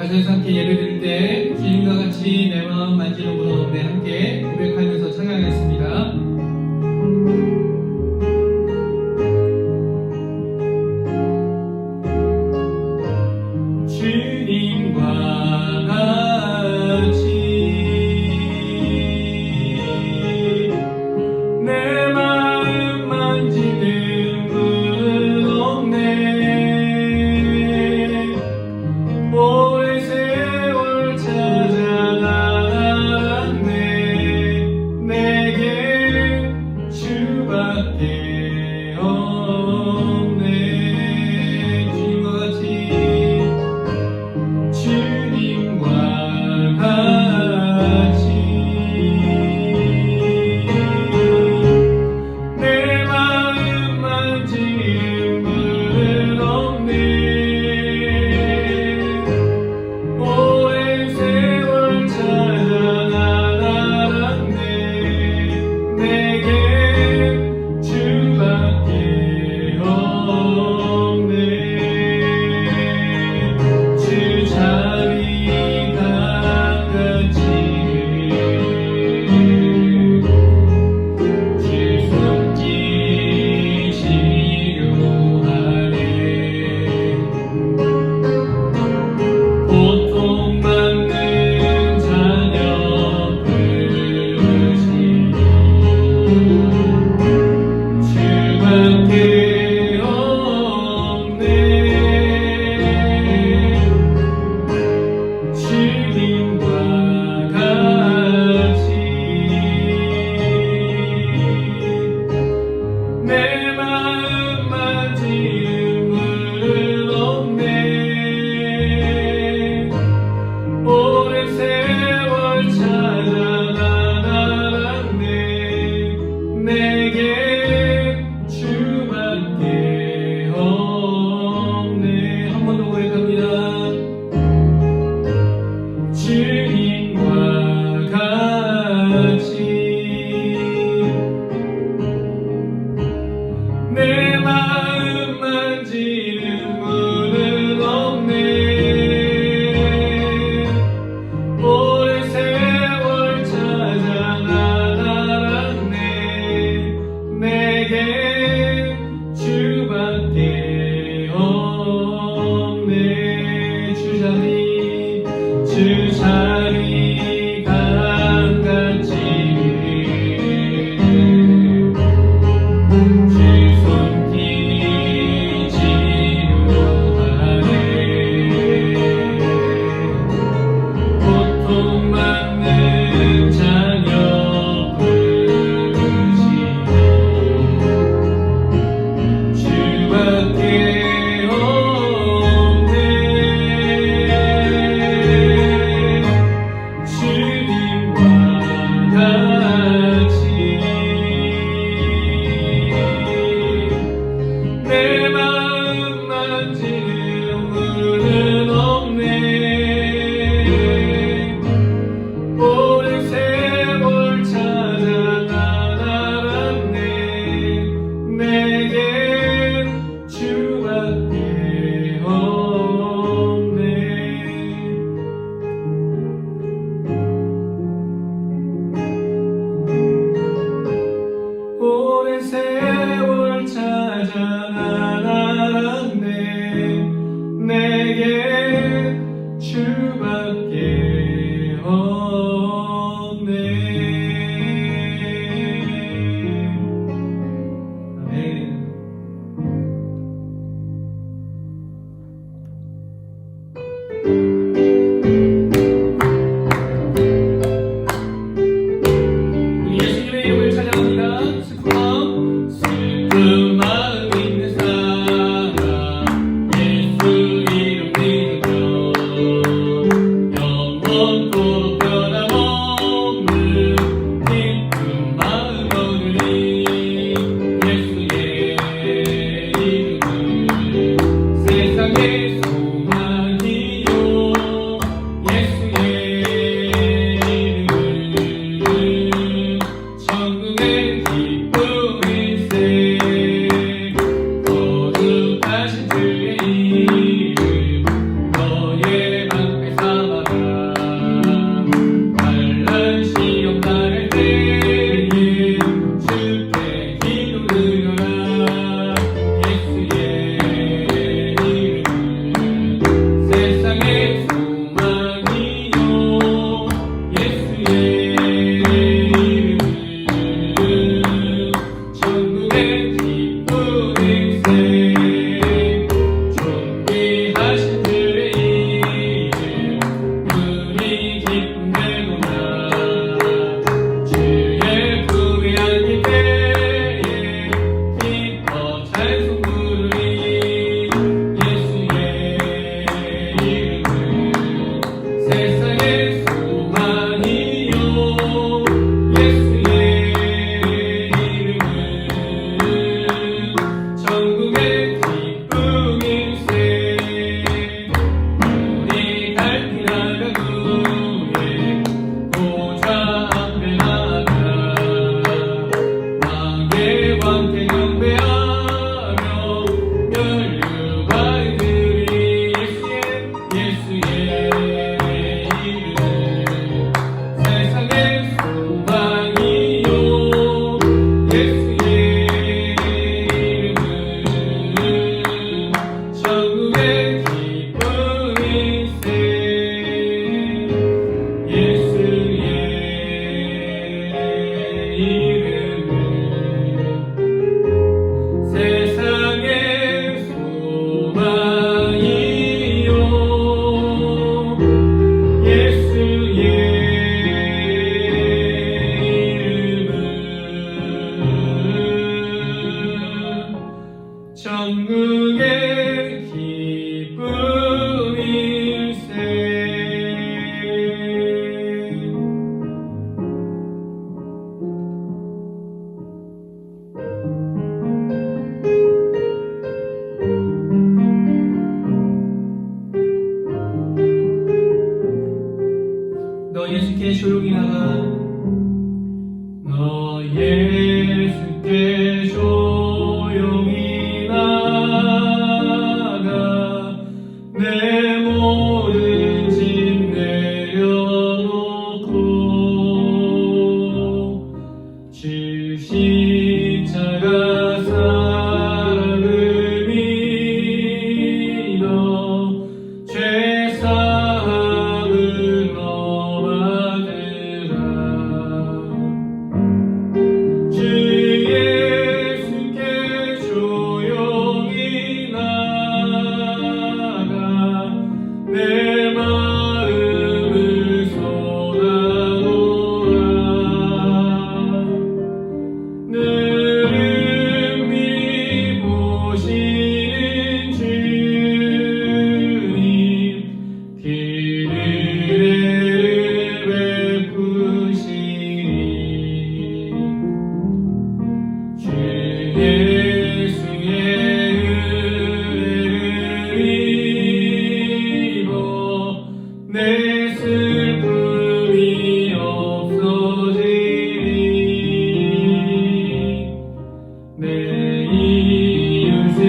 가정에서 함께 예배드릴 때 주님과 같이 내 마음 만지는 분은 없네 함께 고백하면서 찬양하겠습니다. 내게 주밖에 없네. 주자리 강같이 주 손길 지루하네. 고통받는 자녀 부르시니 주밖에 없네. 주님과 같이 내 마음 만지는 분은 없네. 오랜 세월 찾아 난 알았네. 내겐 주밖에 없네. 오랜 세월 찾아 난 알았네. 내게 주밖에 없네. 아멘. 우리 예수님의 이름을 찬양합니다. 슬픈 마음 있는 사람 예수 이름 믿으며 영원토록 변함없는 기쁜 마음 얻으리. 예수의 이름은 세상의 소망이요. 예수의 이름은 천국의 기쁨일세. 거룩하신 주의 이름 너의 방패 삼아라. 환난 시험 당할 때에 주께 기도 드려라. 예수의 이름은 세상의 소망이요. 예수의 이름은 천국의 기쁨일세. 존귀하신 주의 이름 우리 기쁨 되도다. 주의 품에 안길 때에 기뻐 찬송 부르리. 예수의 이름은 세상의 소망이요. 예수의 이름은 천국의 기쁨일세. 우리 갈 길 나간 후에 보좌 앞에 나가 왕의 왕께 경배하며 면류관 드리리. 예수의 이름은 세상의 소망이요. 예수의 이름은 천국의 기쁨일세. 예수의 이름은 세상의 소망이요. 예수의 이름은 천국의 기쁨일세. 너 예수께 조용히 나가. 너 예수께 조용히 나가. 예수의 은혜를 입어 내 슬픔이 없어지리. 내 이웃을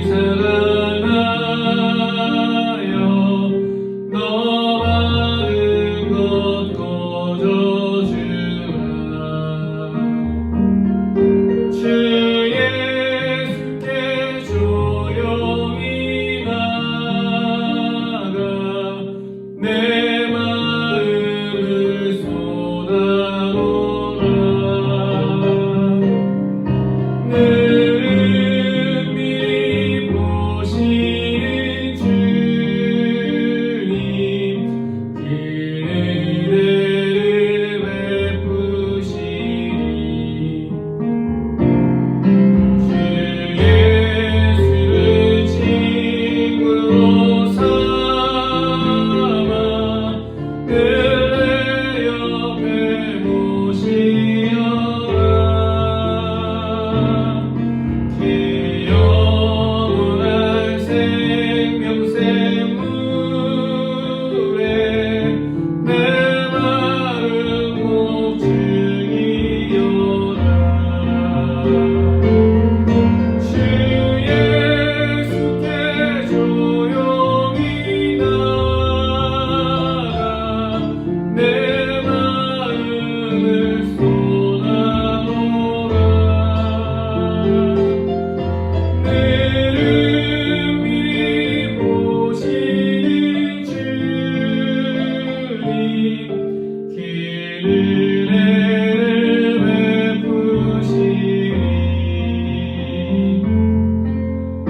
사랑하여 너 받은 것 거저주라. 주 예수께 조용히 나가 내 마음을 쏟아놓으라. 늘 미리 보시는 주님 그 은혜를 베푸시리. 주 예수를 친구로 삼아 늘 내 옆에 모시어라. 그 영원한 생명샘물에 내 마음 목축이여라. 주 예수께 조용히 나가 내 마음을 쏟아놓으라. 늘 미리 보시는 주님 그 은혜를 베푸시리. 너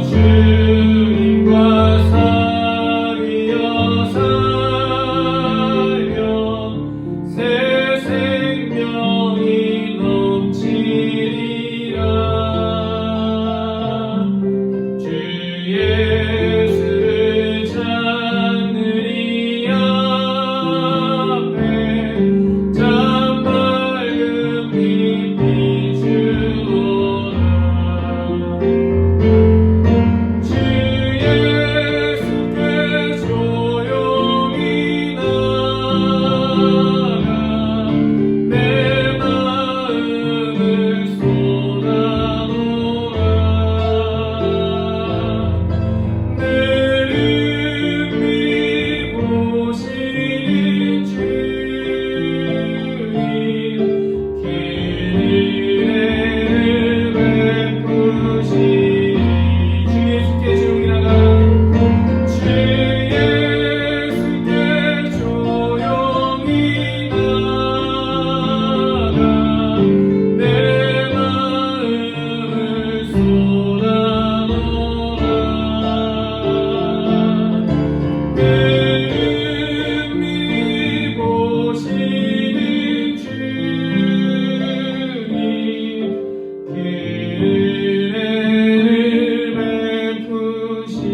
주님과 사귀어 살면 새 생명이 넘치리라. 주 예수를 찾는 이 앞에 참 밝은 빛 비추어라. 주 예수께 조용히 나가 내 마음을 쏟아놓으라. 늘 미리 보시는 주님 그 은혜를 베푸시리. 주 예수께 조용히 나가 주 예수께 조용히 나가 내 마음을 쏟아놓으라. 늘 미리 보시는 주님 그 은혜를 베푸시리.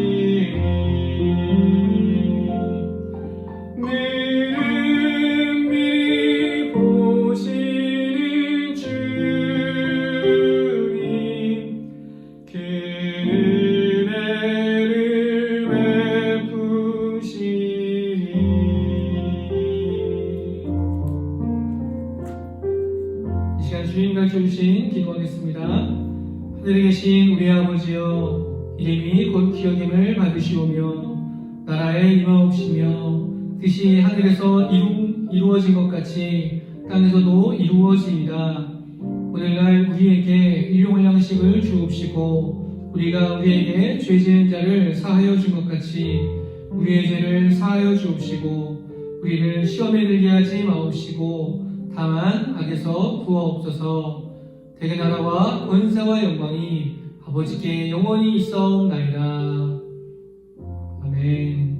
늘 미리 보시는 주님 그 은혜를 베푸시리. 이 시간 주님 같이 오신 기도하겠습니다. 하늘에 계신 우리 아버지여, 이름이 곧 기억임을 받으시오며 나라에 임하옵시며 뜻이 하늘에서 이루어진 것 같이 땅에서도 이루어지이다. 오늘날 우리에게 일용할 양식을 주옵시고 우리가 우리에게 죄 지은 자를 사하여 준 것 같이 우리의 죄를 사하여 주옵시고 우리를 시험에 들게 하지 마옵시고 다만 악에서 구하옵소서. 대개 나라와 권세와 영광이 아버지께 영원히 있사옵나이다. 아멘.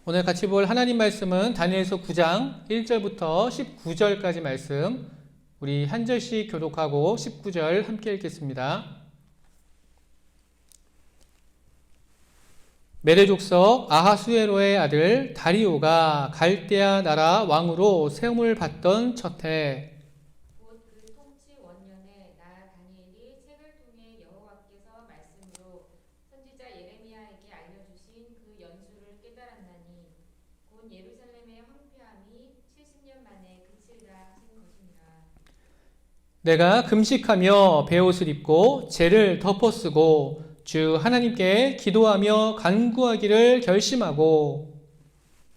오늘 같이 볼 하나님 말씀은 다니엘서 9장 1절부터 19절까지 말씀, 우리 한 절씩 교독하고 19절 함께 읽겠습니다. 메대 족속 아하수에로의 아들 다리오가 갈대아 나라 왕으로 세움을 받던 첫해, 곧 그 통치 원년에 나 다니엘이 책을 통해 여호와께서 말씀으로 선지자 예레미야에게 알려주신 그 연수를 깨달았나니 곧 예루살렘의 황폐함이 70년 만에 그치리라 하신 것입니다. 내가 금식하며 베옷을 입고 재를 덮어쓰고 주 하나님께 기도하며 간구하기를 결심하고,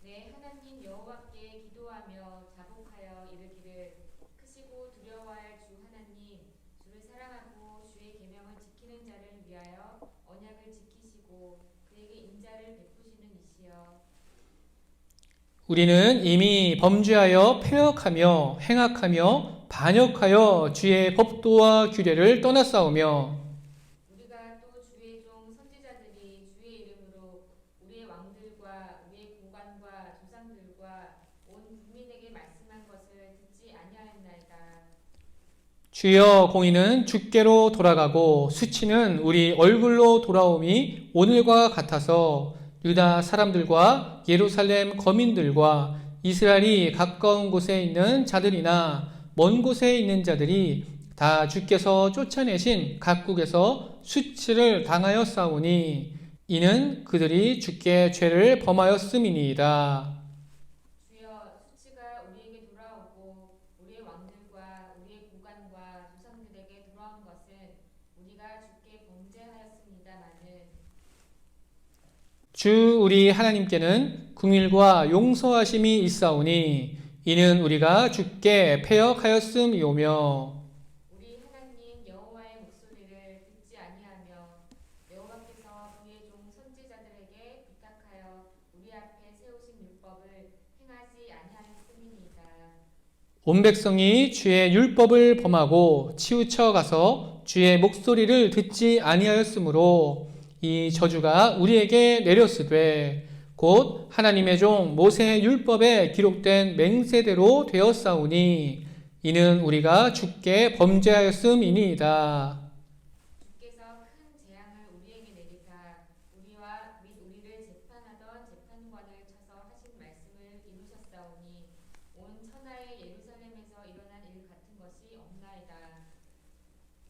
내 하나님 여호와께 기도하며 자복하여 이르기를 크시고 두려워할 주 하나님 주를 사랑하고 주의 계명을 지키는 자를 위하여 언약을 지키시고 그에게 인자를 베푸시는 이시여. 우리는 이미 범죄하여 패역하며 행악하며 반역하여 주의 법도와 규례를 떠났사오며, 우리가 또 주의 종 선지자들이 주의 이름으로 우리의 왕들과 우리의 고관과 조상들과 온 국민에게 말씀한 것을 듣지 아니하였나이다. 주여 공의는 주께로 돌아가고 수치는 우리 얼굴로 돌아옴이 오늘과 같아서 유다 사람들과 예루살렘 거민들과 이스라엘이 가까운 곳에 있는 자들이나 먼 곳에 있는 자들이 다 주께서 쫓아내신 각국에서 수치를 당하였사오니 이는 그들이 주께 죄를 범하였음이니이다. 주여 수치가 우리에게 돌아오고 우리의 왕들과 우리의 고관과 조상들에게 돌아온 것은 우리가 주께 범죄하였습니다마는 주 우리 하나님께는 긍휼과 용서하심이 있사오니 이는 우리가 주께 패역하였음이오며, 우리 하나님 여호와의 목소리를 듣지 아니하며 여호와께서 그의 종 선지자들에게 부탁하여 우리 앞에 세우신 율법을 행하지 아니하였음이니이다. 온 백성이 주의 율법을 범하고 치우쳐 가서 주의 목소리를 듣지 아니하였으므로 이 저주가 우리에게 내렸으되 곧 하나님의 종 모세의 율법에 기록된 맹세대로 되었사오니 이는 우리가 주께 범죄하였음이니이다. 주께서 큰 재앙을 우리에게 내리사 우리와 및 우리를 재판하던 재판관을 쳐서 하신 말씀을 이루셨사오니 온 천하의 예루살렘에서 일어난 일 같은 것이 없나이다.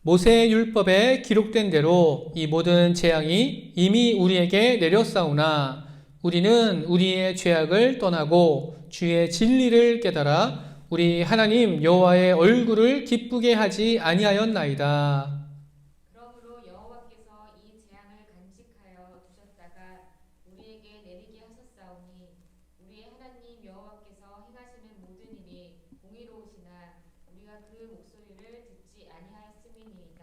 모세의 율법에 기록된 대로 이 모든 재앙이 이미 우리에게 내렸사오나 우리는 우리의 죄악을 떠나고 주의 진리를 깨달아 우리 하나님 여호와의 얼굴을 기쁘게 하지 아니하였나이다. 그러므로 여호와께서 이 재앙을 간직하여 두셨다가 우리에게 내리게 하셨사오니 우리의 하나님 여호와께서 행하시는 모든 일이 공의로우시나 우리가 그 목소리를 듣지 아니하였음이니이다.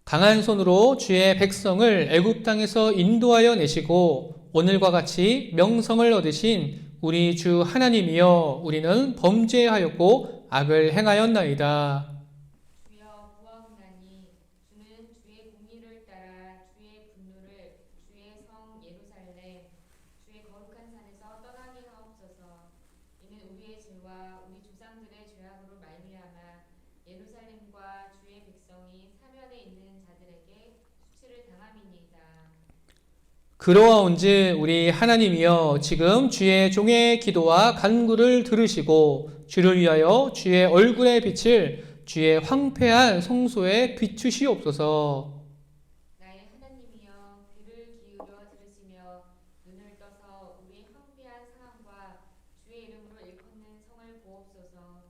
강한 손으로 주의 백성을 애굽 땅에서 인도하여 내시고 오늘과 같이 명성을 얻으신 우리 주 하나님이여 우리는 범죄하였고 악을 행하였나이다. 주여 구하옵나니 주는 주의 공의를 따라 주의 분노를 주의 성 예루살렘 주의 거룩한 산에서 떠나게 하옵소서. 이는 우리의 죄와 우리 조상들의 죄악으로 말미암아 예루살렘과 주의 백성이 사면에 있는 자들에게 수치를 당함이니이다. 그러하온즉 우리 하나님이여 지금 주의 종의 기도와 간구를 들으시고 주를 위하여 주의 얼굴의 빛을 주의 황폐한 성소에 비추시옵소서. 나의 하나님이여 귀를 기울여 들으시며 눈을 떠서 우리 황폐한 상황과 주의 이름으로 일컫는 성을 보옵소서.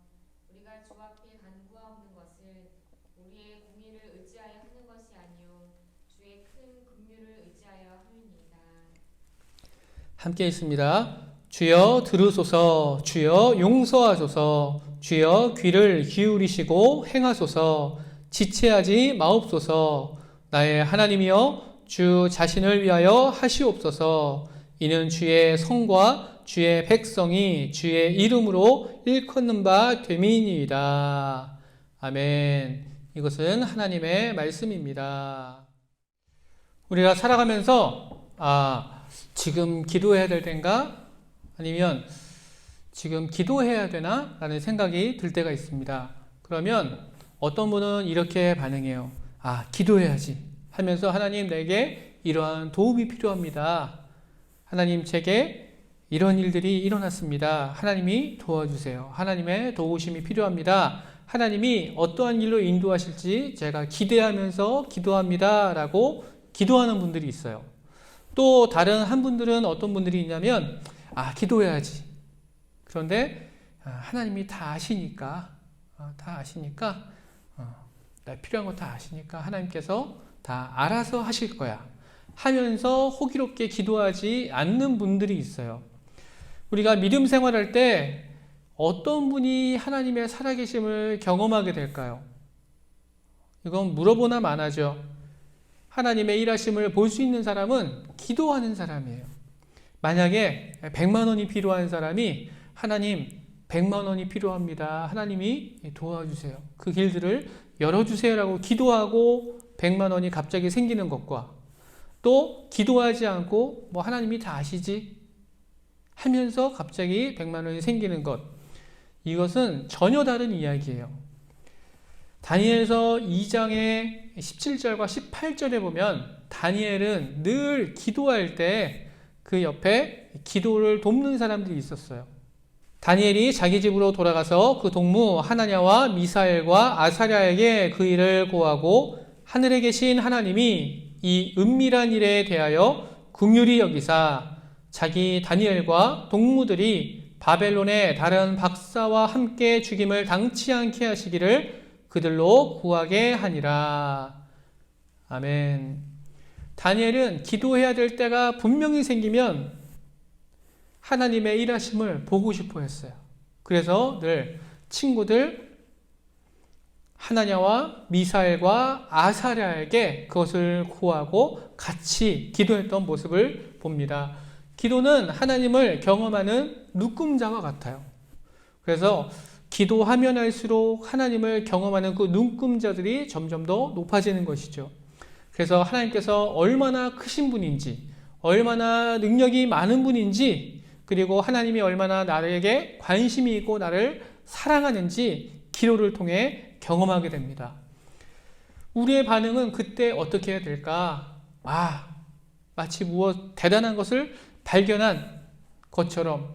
우리가 주 앞에 간구하옵는 것은 우리의 공의를 의지하여 하는 것이 아니요 주의 큰 긍휼을 의지하여 함이니이다. 함께 있습니다. 주여 들으소서, 주여 용서하소서, 주여 귀를 기울이시고 행하소서, 지체하지 마옵소서. 나의 하나님이여 주 자신을 위하여 하시옵소서. 이는 주의 성과 주의 백성이 주의 이름으로 일컫는 바 됨이니이다. 아멘. 이것은 하나님의 말씀입니다. 우리가 살아가면서 지금 기도해야 될 텐가? 아니면 지금 기도해야 되나? 라는 생각이 들 때가 있습니다. 그러면 어떤 분은 이렇게 반응해요. 기도해야지 하면서 하나님 내게 이러한 도움이 필요합니다. 하나님 제게 이런 일들이 일어났습니다. 하나님이 도와주세요. 하나님의 도우심이 필요합니다. 하나님이 어떠한 일로 인도하실지 제가 기대하면서 기도합니다. 라고 기도하는 분들이 있어요. 또 다른 한 분들은 어떤 분들이 있냐면 기도해야지. 그런데 하나님이 다 아시니까 나 필요한 거 다 아시니까 하나님께서 다 알아서 하실 거야 하면서 호기롭게 기도하지 않는 분들이 있어요. 우리가 믿음 생활할 때 어떤 분이 하나님의 살아계심을 경험하게 될까요? 이건 물어보나 마나죠. 하나님의 일하심을 볼 수 있는 사람은 기도하는 사람이에요. 만약에 100만 원이 필요한 사람이 하나님 100만 원이 필요합니다. 하나님이 도와주세요. 그 길들을 열어주세요라고 기도하고 100만 원이 갑자기 생기는 것과 또 기도하지 않고 하나님이 다 아시지 하면서 갑자기 100만 원이 생기는 것, 이것은 전혀 다른 이야기예요. 다니엘서 2장의 17절과 18절에 보면 다니엘은 늘 기도할 때 그 옆에 기도를 돕는 사람들이 있었어요. 다니엘이 자기 집으로 돌아가서 그 동무 하나냐와 미사엘과 아사랴에게 그 일을 고하고 하늘에 계신 하나님이 이 은밀한 일에 대하여 긍휼히 여기사 자기 다니엘과 동무들이 바벨론의 다른 박사와 함께 죽임을 당치 않게 하시기를 그들로 구하게 하니라. 아멘. 다니엘은 기도해야 될 때가 분명히 생기면 하나님의 일하심을 보고 싶어 했어요. 그래서 늘 친구들 하나냐와 미사엘과 아사랴에게 그것을 구하고 같이 기도했던 모습을 봅니다. 기도는 하나님을 경험하는 눈금자와 같아요. 그래서 기도하면 할수록 하나님을 경험하는 그 눈금자들이 점점 더 높아지는 것이죠. 그래서 하나님께서 얼마나 크신 분인지, 얼마나 능력이 많은 분인지, 그리고 하나님이 얼마나 나에게 관심이 있고 나를 사랑하는지 기도를 통해 경험하게 됩니다. 우리의 반응은 그때 어떻게 해야 될까? 마치 무엇 대단한 것을 발견한 것처럼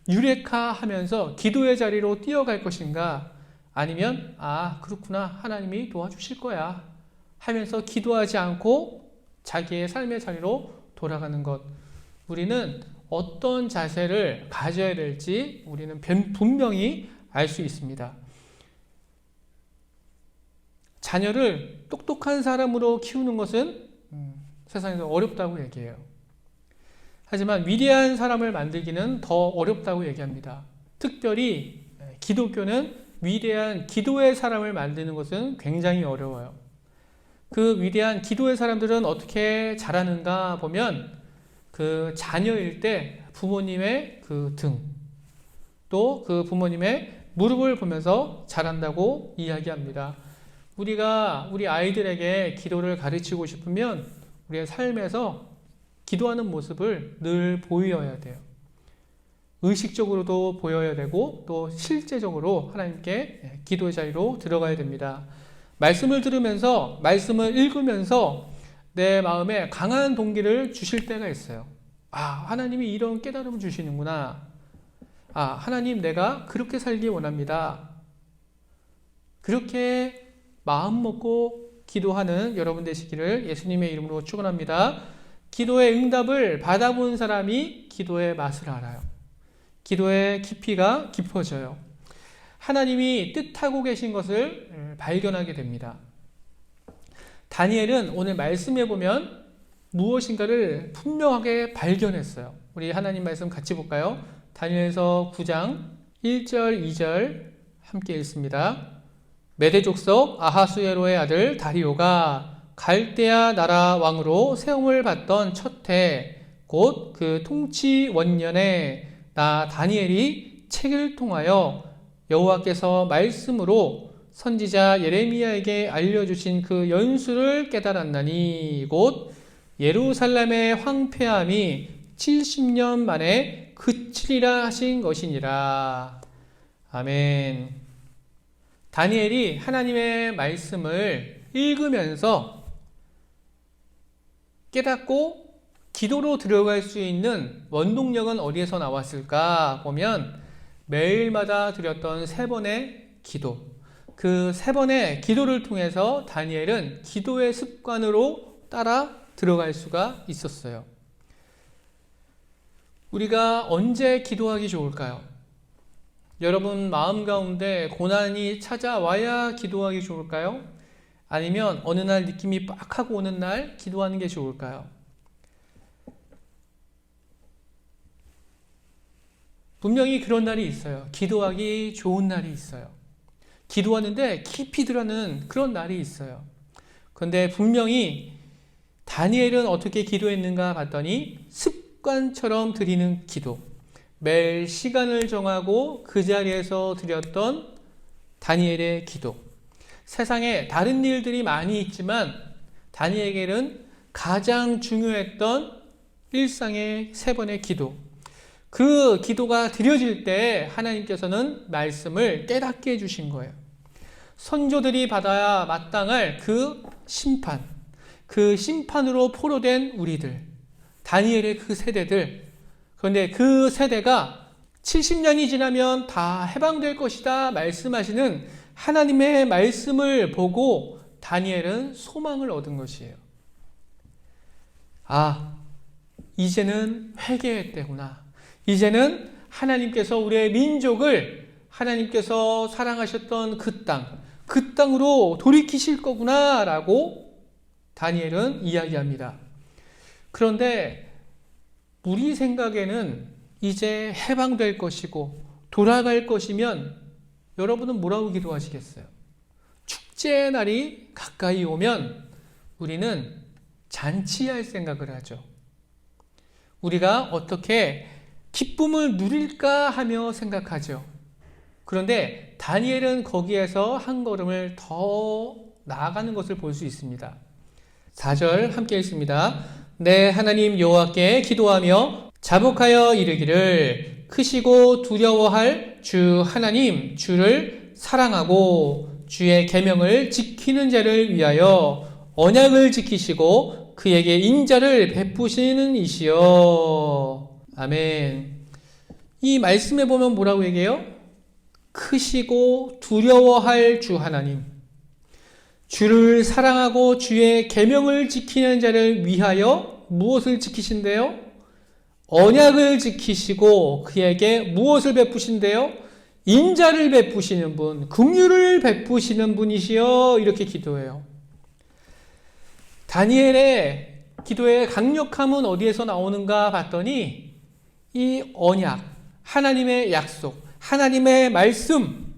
유레카하면서 기도의 자리로 뛰어갈 것인가? 아니면 그렇구나, 하나님이 도와주실 거야 하면서 기도하지 않고 자기의 삶의 자리로 돌아가는 것. 우리는 어떤 자세를 가져야 될지 우리는 분명히 알 수 있습니다. 자녀를 똑똑한 사람으로 키우는 것은 세상에서 어렵다고 얘기해요. 하지만 위대한 사람을 만들기는 더 어렵다고 얘기합니다. 특별히 기독교는 위대한 기도의 사람을 만드는 것은 굉장히 어려워요. 그 위대한 기도의 사람들은 어떻게 자라는가 보면 그 자녀일 때 부모님의 그 등, 또 그 부모님의 무릎을 보면서 자란다고 이야기합니다. 우리가 우리 아이들에게 기도를 가르치고 싶으면 우리의 삶에서 기도하는 모습을 늘 보여야 돼요. 의식적으로도 보여야 되고 또 실제적으로 하나님께 기도의 자리로 들어가야 됩니다. 말씀을 들으면서, 말씀을 읽으면서 내 마음에 강한 동기를 주실 때가 있어요. 하나님이 이런 깨달음을 주시는구나. 하나님, 내가 그렇게 살기 원합니다. 그렇게 마음 먹고 기도하는 여러분 되시기를 예수님의 이름으로 축원합니다. 기도의 응답을 받아본 사람이 기도의 맛을 알아요. 기도의 깊이가 깊어져요. 하나님이 뜻하고 계신 것을 발견하게 됩니다. 다니엘은 오늘 말씀해 보면 무엇인가를 분명하게 발견했어요. 우리 하나님 말씀 같이 볼까요? 다니엘서 9장 1절 2절 함께 읽습니다. 메대 족속 아하수에로의 아들 다리오가 갈대아 나라 왕으로 세움을 받던 첫 해, 곧 그 통치 원년에 나 다니엘이 책을 통하여 여호와께서 말씀으로 선지자 예레미야에게 알려주신 그 연수를 깨달았나니 곧 예루살렘의 황폐함이 70년 만에 그치리라 하신 것이니라. 아멘. 다니엘이 하나님의 말씀을 읽으면서 깨닫고 기도로 들어갈 수 있는 원동력은 어디에서 나왔을까 보면 매일마다 드렸던 3번의 기도, 그 3번의 기도를 통해서 다니엘은 기도의 습관으로 따라 들어갈 수가 있었어요. 우리가 언제 기도하기 좋을까요? 여러분 마음 가운데 고난이 찾아와야 기도하기 좋을까요? 아니면 어느 날 느낌이 빡 하고 오는 날 기도하는 게 좋을까요? 분명히 그런 날이 있어요. 기도하기 좋은 날이 있어요. 기도하는데 깊이 들어가는 그런 날이 있어요. 그런데 분명히 다니엘은 어떻게 기도했는가 봤더니 습관처럼 드리는 기도, 매일 시간을 정하고 그 자리에서 드렸던 다니엘의 기도. 세상에 다른 일들이 많이 있지만 다니엘에게는 가장 중요했던 일상의 3번의 기도. 그 기도가 드려질 때 하나님께서는 말씀을 깨닫게 해주신 거예요. 선조들이 받아야 마땅할 그 심판, 그 심판으로 포로된 우리들, 다니엘의 그 세대들. 그런데 그 세대가 70년이 지나면 다 해방될 것이다 말씀하시는 하나님의 말씀을 보고 다니엘은 소망을 얻은 것이에요. 아, 이제는 회개의 때구나. 이제는 하나님께서 우리의 민족을 하나님께서 사랑하셨던 그 땅으로 돌이키실 거구나 라고 다니엘은 이야기합니다. 그런데 우리 생각에는 이제 해방될 것이고 돌아갈 것이면 여러분은 뭐라고 기도하시겠어요? 축제의 날이 가까이 오면 우리는 잔치할 생각을 하죠. 우리가 어떻게 기쁨을 누릴까 하며 생각하죠. 그런데 다니엘은 거기에서 한 걸음을 더 나아가는 것을 볼 수 있습니다. 4절 함께 읽습니다. 내 하나님 여호와께 기도하며 자복하여 이르기를 크시고 두려워할 주 하나님 주를 사랑하고 주의 계명을 지키는 자를 위하여 언약을 지키시고 그에게 인자를 베푸시는 이시여. 아멘. 이 말씀에 보면 뭐라고 얘기해요? 크시고 두려워할 주 하나님, 주를 사랑하고 주의 계명을 지키는 자를 위하여 무엇을 지키신대요? 언약을 지키시고 그에게 무엇을 베푸신대요? 인자를 베푸시는 분, 긍휼을 베푸시는 분이시여. 이렇게 기도해요. 다니엘의 기도의 강력함은 어디에서 나오는가 봤더니 이 언약, 하나님의 약속, 하나님의 말씀.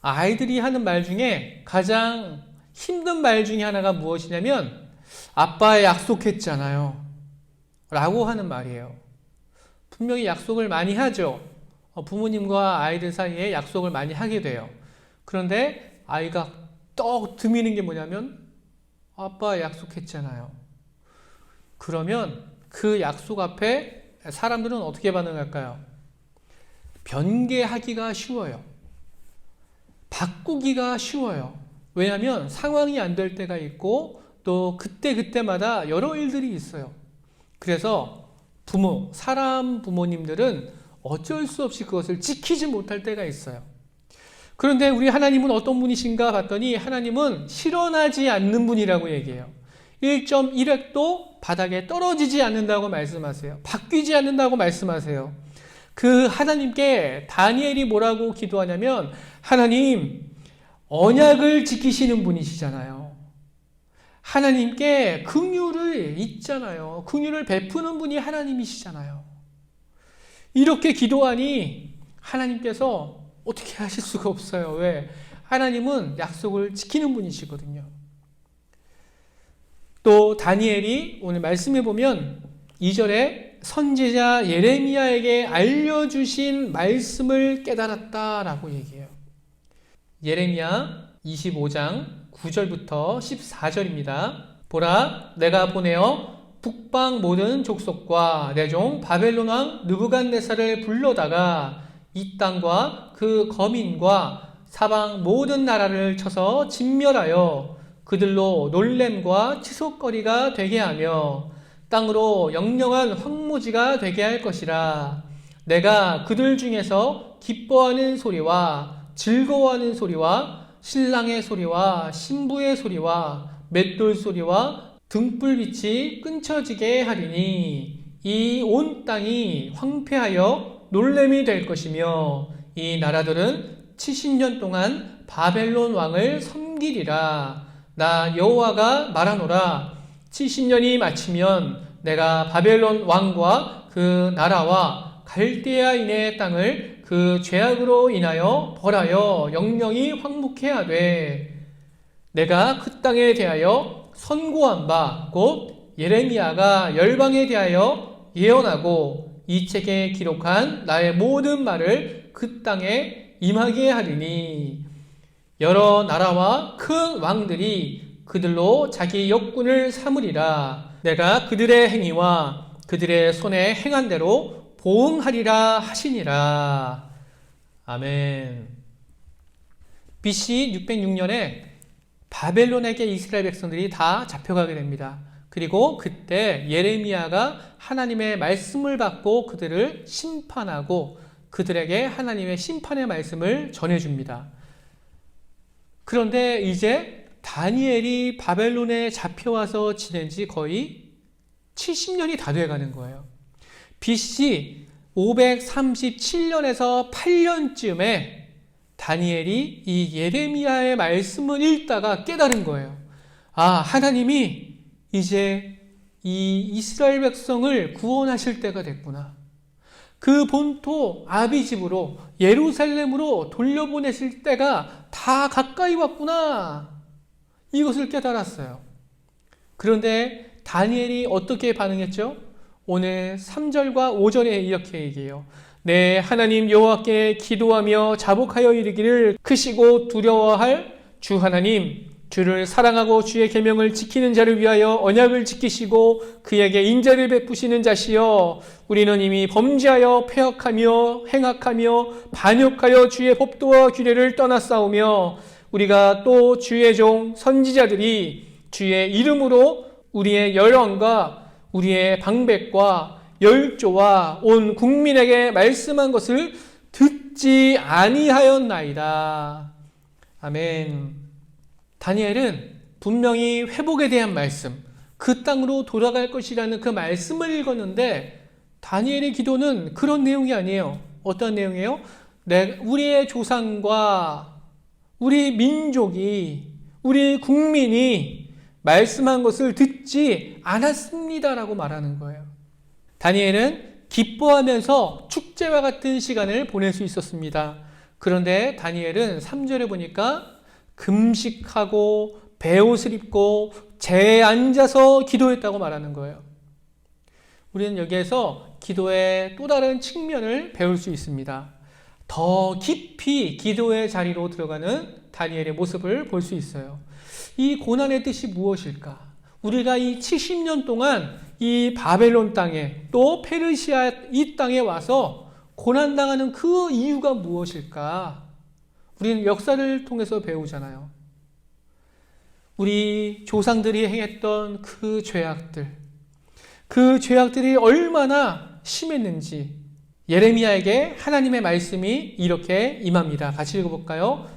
아이들이 하는 말 중에 가장 힘든 말 중에 하나가 무엇이냐면 아빠 약속했잖아요 라고 하는 말이에요. 분명히 약속을 많이 하죠. 부모님과 아이들 사이에 약속을 많이 하게 돼요. 그런데 아이가 떡 드미는 게 뭐냐면 아빠 약속했잖아요. 그러면 그 약속 앞에 사람들은 어떻게 반응할까요? 변개하기가 쉬워요. 바꾸기가 쉬워요. 왜냐하면 상황이 안 될 때가 있고 또 그때마다 여러 일들이 있어요. 그래서 사람 부모님들은 어쩔 수 없이 그것을 지키지 못할 때가 있어요. 그런데 우리 하나님은 어떤 분이신가 봤더니 하나님은 실현하지 않는 분이라고 얘기해요. 1.1획도 바닥에 떨어지지 않는다고 말씀하세요. 바뀌지 않는다고 말씀하세요. 그 하나님께 다니엘이 뭐라고 기도하냐면 하나님 언약을 지키시는 분이시잖아요. 하나님께 긍휼을 있잖아요. 긍휼을 베푸는 분이 하나님이시잖아요. 이렇게 기도하니 하나님께서 어떻게 하실 수가 없어요. 왜? 하나님은 약속을 지키는 분이시거든요. 또 다니엘이 오늘 말씀해 보면 2절에 선지자 예레미야에게 알려주신 말씀을 깨달았다라고 얘기해요. 예레미야 25장 9절부터 14절입니다. 보라, 내가 보내어 북방 모든 족속과 내 종 바벨론 왕 느부갓네살을 불러다가 이 땅과 그 거민과 사방 모든 나라를 쳐서 진멸하여 그들로 놀램과 치솟거리가 되게 하며 땅으로 영영한 황무지가 되게 할 것이라. 내가 그들 중에서 기뻐하는 소리와 즐거워하는 소리와 신랑의 소리와 신부의 소리와 맷돌 소리와 등불빛이 끊쳐지게 하리니 이 온 땅이 황폐하여 놀램이 될 것이며 이 나라들은 70년 동안 바벨론 왕을 섬기리라. 나 여호와가 말하노라. 70년이 마치면 내가 바벨론 왕과 그 나라와 갈대아인의 땅을 그 죄악으로 인하여 벌하여 영영이 황무케 하되 내가 그 땅에 대하여 선고한 바 곧 예레미야가 열방에 대하여 예언하고 이 책에 기록한 나의 모든 말을 그 땅에 임하게 하리니 여러 나라와 큰 왕들이 그들로 자기 역군을 삼으리라. 내가 그들의 행위와 그들의 손에 행한 대로 보응하리라 하시니라. 아멘. BC 606년에 바벨론에게 이스라엘 백성들이 다 잡혀가게 됩니다. 그리고 그때 예레미야가 하나님의 말씀을 받고 그들을 심판하고 그들에게 하나님의 심판의 말씀을 전해줍니다. 그런데 이제 다니엘이 바벨론에 잡혀와서 지낸 지 거의 70년이 다 돼가는 거예요. BC 537년에서 8년쯤에 다니엘이 이 예레미야의 말씀을 읽다가 깨달은 거예요. 아, 하나님이 이제 이 이스라엘 백성을 구원하실 때가 됐구나. 그 본토 아비집으로 예루살렘으로 돌려보내실 때가 다 가까이 왔구나. 이것을 깨달았어요. 그런데 다니엘이 어떻게 반응했죠? 오늘 3절과 5절에 이렇게 얘기해요. 내 하나님 여호와께 기도하며 자복하여 이르기를 크시고 두려워할 주 하나님, 주를 사랑하고 주의 계명을 지키는 자를 위하여 언약을 지키시고 그에게 인자를 베푸시는 자시여, 우리는 이미 범죄하여 패역하며 행악하며 반역하여 주의 법도와 규례를 떠났사오며 우리가 또 주의 종 선지자들이 주의 이름으로 우리의 열왕과 우리의 방백과 열조와 온 국민에게 말씀한 것을 듣지 아니하였나이다. 아멘. 다니엘은 분명히 회복에 대한 말씀, 그 땅으로 돌아갈 것이라는 그 말씀을 읽었는데 다니엘의 기도는 그런 내용이 아니에요. 어떤 내용이에요? 우리의 조상과 우리 민족이, 우리 국민이 말씀한 것을 듣지 않았습니다라고 말하는 거예요. 다니엘은 기뻐하면서 축제와 같은 시간을 보낼 수 있었습니다. 그런데 다니엘은 3절에 보니까 금식하고 베옷을 입고 재에 앉아서 기도했다고 말하는 거예요. 우리는 여기에서 기도의 또 다른 측면을 배울 수 있습니다. 더 깊이 기도의 자리로 들어가는 다니엘의 모습을 볼 수 있어요. 이 고난의 뜻이 무엇일까? 우리가 이 70년 동안 이 바벨론 땅에 또 페르시아 이 땅에 와서 고난당하는 그 이유가 무엇일까? 우리는 역사를 통해서 배우잖아요. 우리 조상들이 행했던 그 죄악들이 얼마나 심했는지 예레미야에게 하나님의 말씀이 이렇게 임합니다. 같이 읽어볼까요?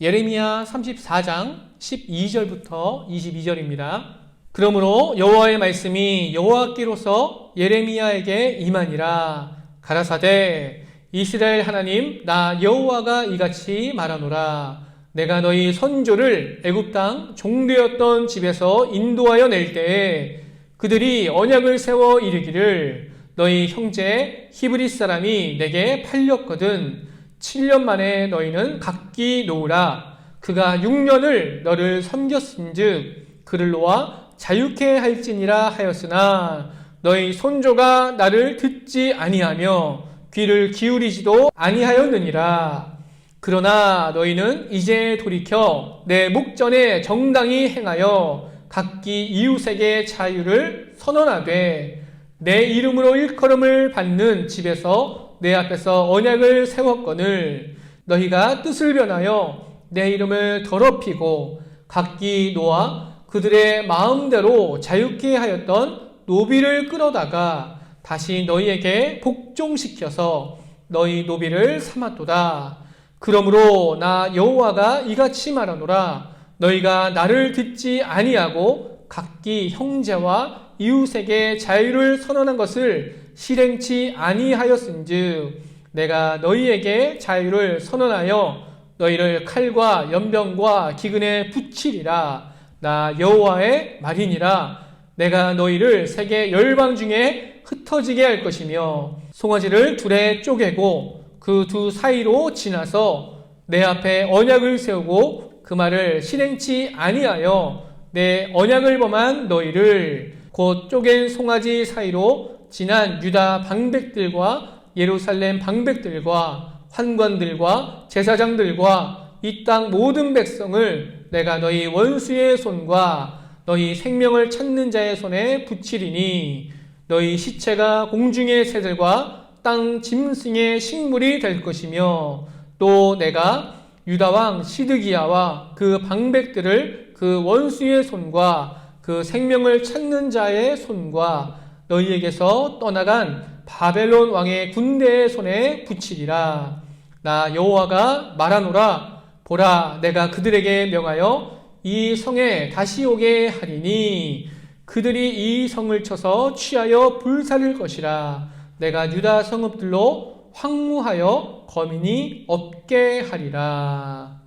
예레미야 34장 12절부터 22절입니다. 그러므로 여호와의 말씀이 여호와께로서 예레미야에게 임하니라. 가라사대 이스라엘 하나님 나 여호와가 이같이 말하노라. 내가 너희 선조를 애굽 땅 종되었던 집에서 인도하여 낼 때에 그들이 언약을 세워 이르기를 너희 형제 히브리 사람이 내게 팔렸거든 7년 만에 너희는 각기 놓으라. 그가 6년을 너를 섬겼은즉 그를 놓아 자유케 할지니라 하였으나 너희 손조가 나를 듣지 아니하며 귀를 기울이지도 아니하였느니라. 그러나 너희는 이제 돌이켜 내 목전에 정당히 행하여 각기 이웃에게 자유를 선언하되 내 이름으로 일컬음을 받는 집에서 내 앞에서 언약을 세웠거늘 너희가 뜻을 변하여 내 이름을 더럽히고 각기 노아 그들의 마음대로 자유케 하였던 노비를 끌어다가 다시 너희에게 복종시켜서 너희 노비를 삼았도다. 그러므로 나 여호와가 이같이 말하노라. 너희가 나를 듣지 아니하고 각기 형제와 이웃에게 자유를 선언한 것을 실행치 아니하였은즉 내가 너희에게 자유를 선언하여 너희를 칼과 연병과 기근에 붙이리라. 나 여호와의 말이니라. 내가 너희를 세계 열방 중에 흩어지게 할 것이며 송아지를 둘에 쪼개고 그 두 사이로 지나서 내 앞에 언약을 세우고 그 말을 실행치 아니하여 내 언약을 범한 너희를 곧 쪼갠 송아지 사이로 지난 유다 방백들과 예루살렘 방백들과 환관들과 제사장들과 이 땅 모든 백성을 내가 너희 원수의 손과 너희 생명을 찾는 자의 손에 붙이리니 너희 시체가 공중의 새들과 땅 짐승의 식물이 될 것이며 또 내가 유다 왕 시드기야와 그 방백들을 그 원수의 손과 그 생명을 찾는 자의 손과 너희에게서 떠나간 바벨론 왕의 군대의 손에 붙이리라. 나 여호와가 말하노라. 보라, 내가 그들에게 명하여 이 성에 다시 오게 하리니 그들이 이 성을 쳐서 취하여 불살릴 것이라. 내가 유다 성읍들로 황무하여 거민이 없게 하리라.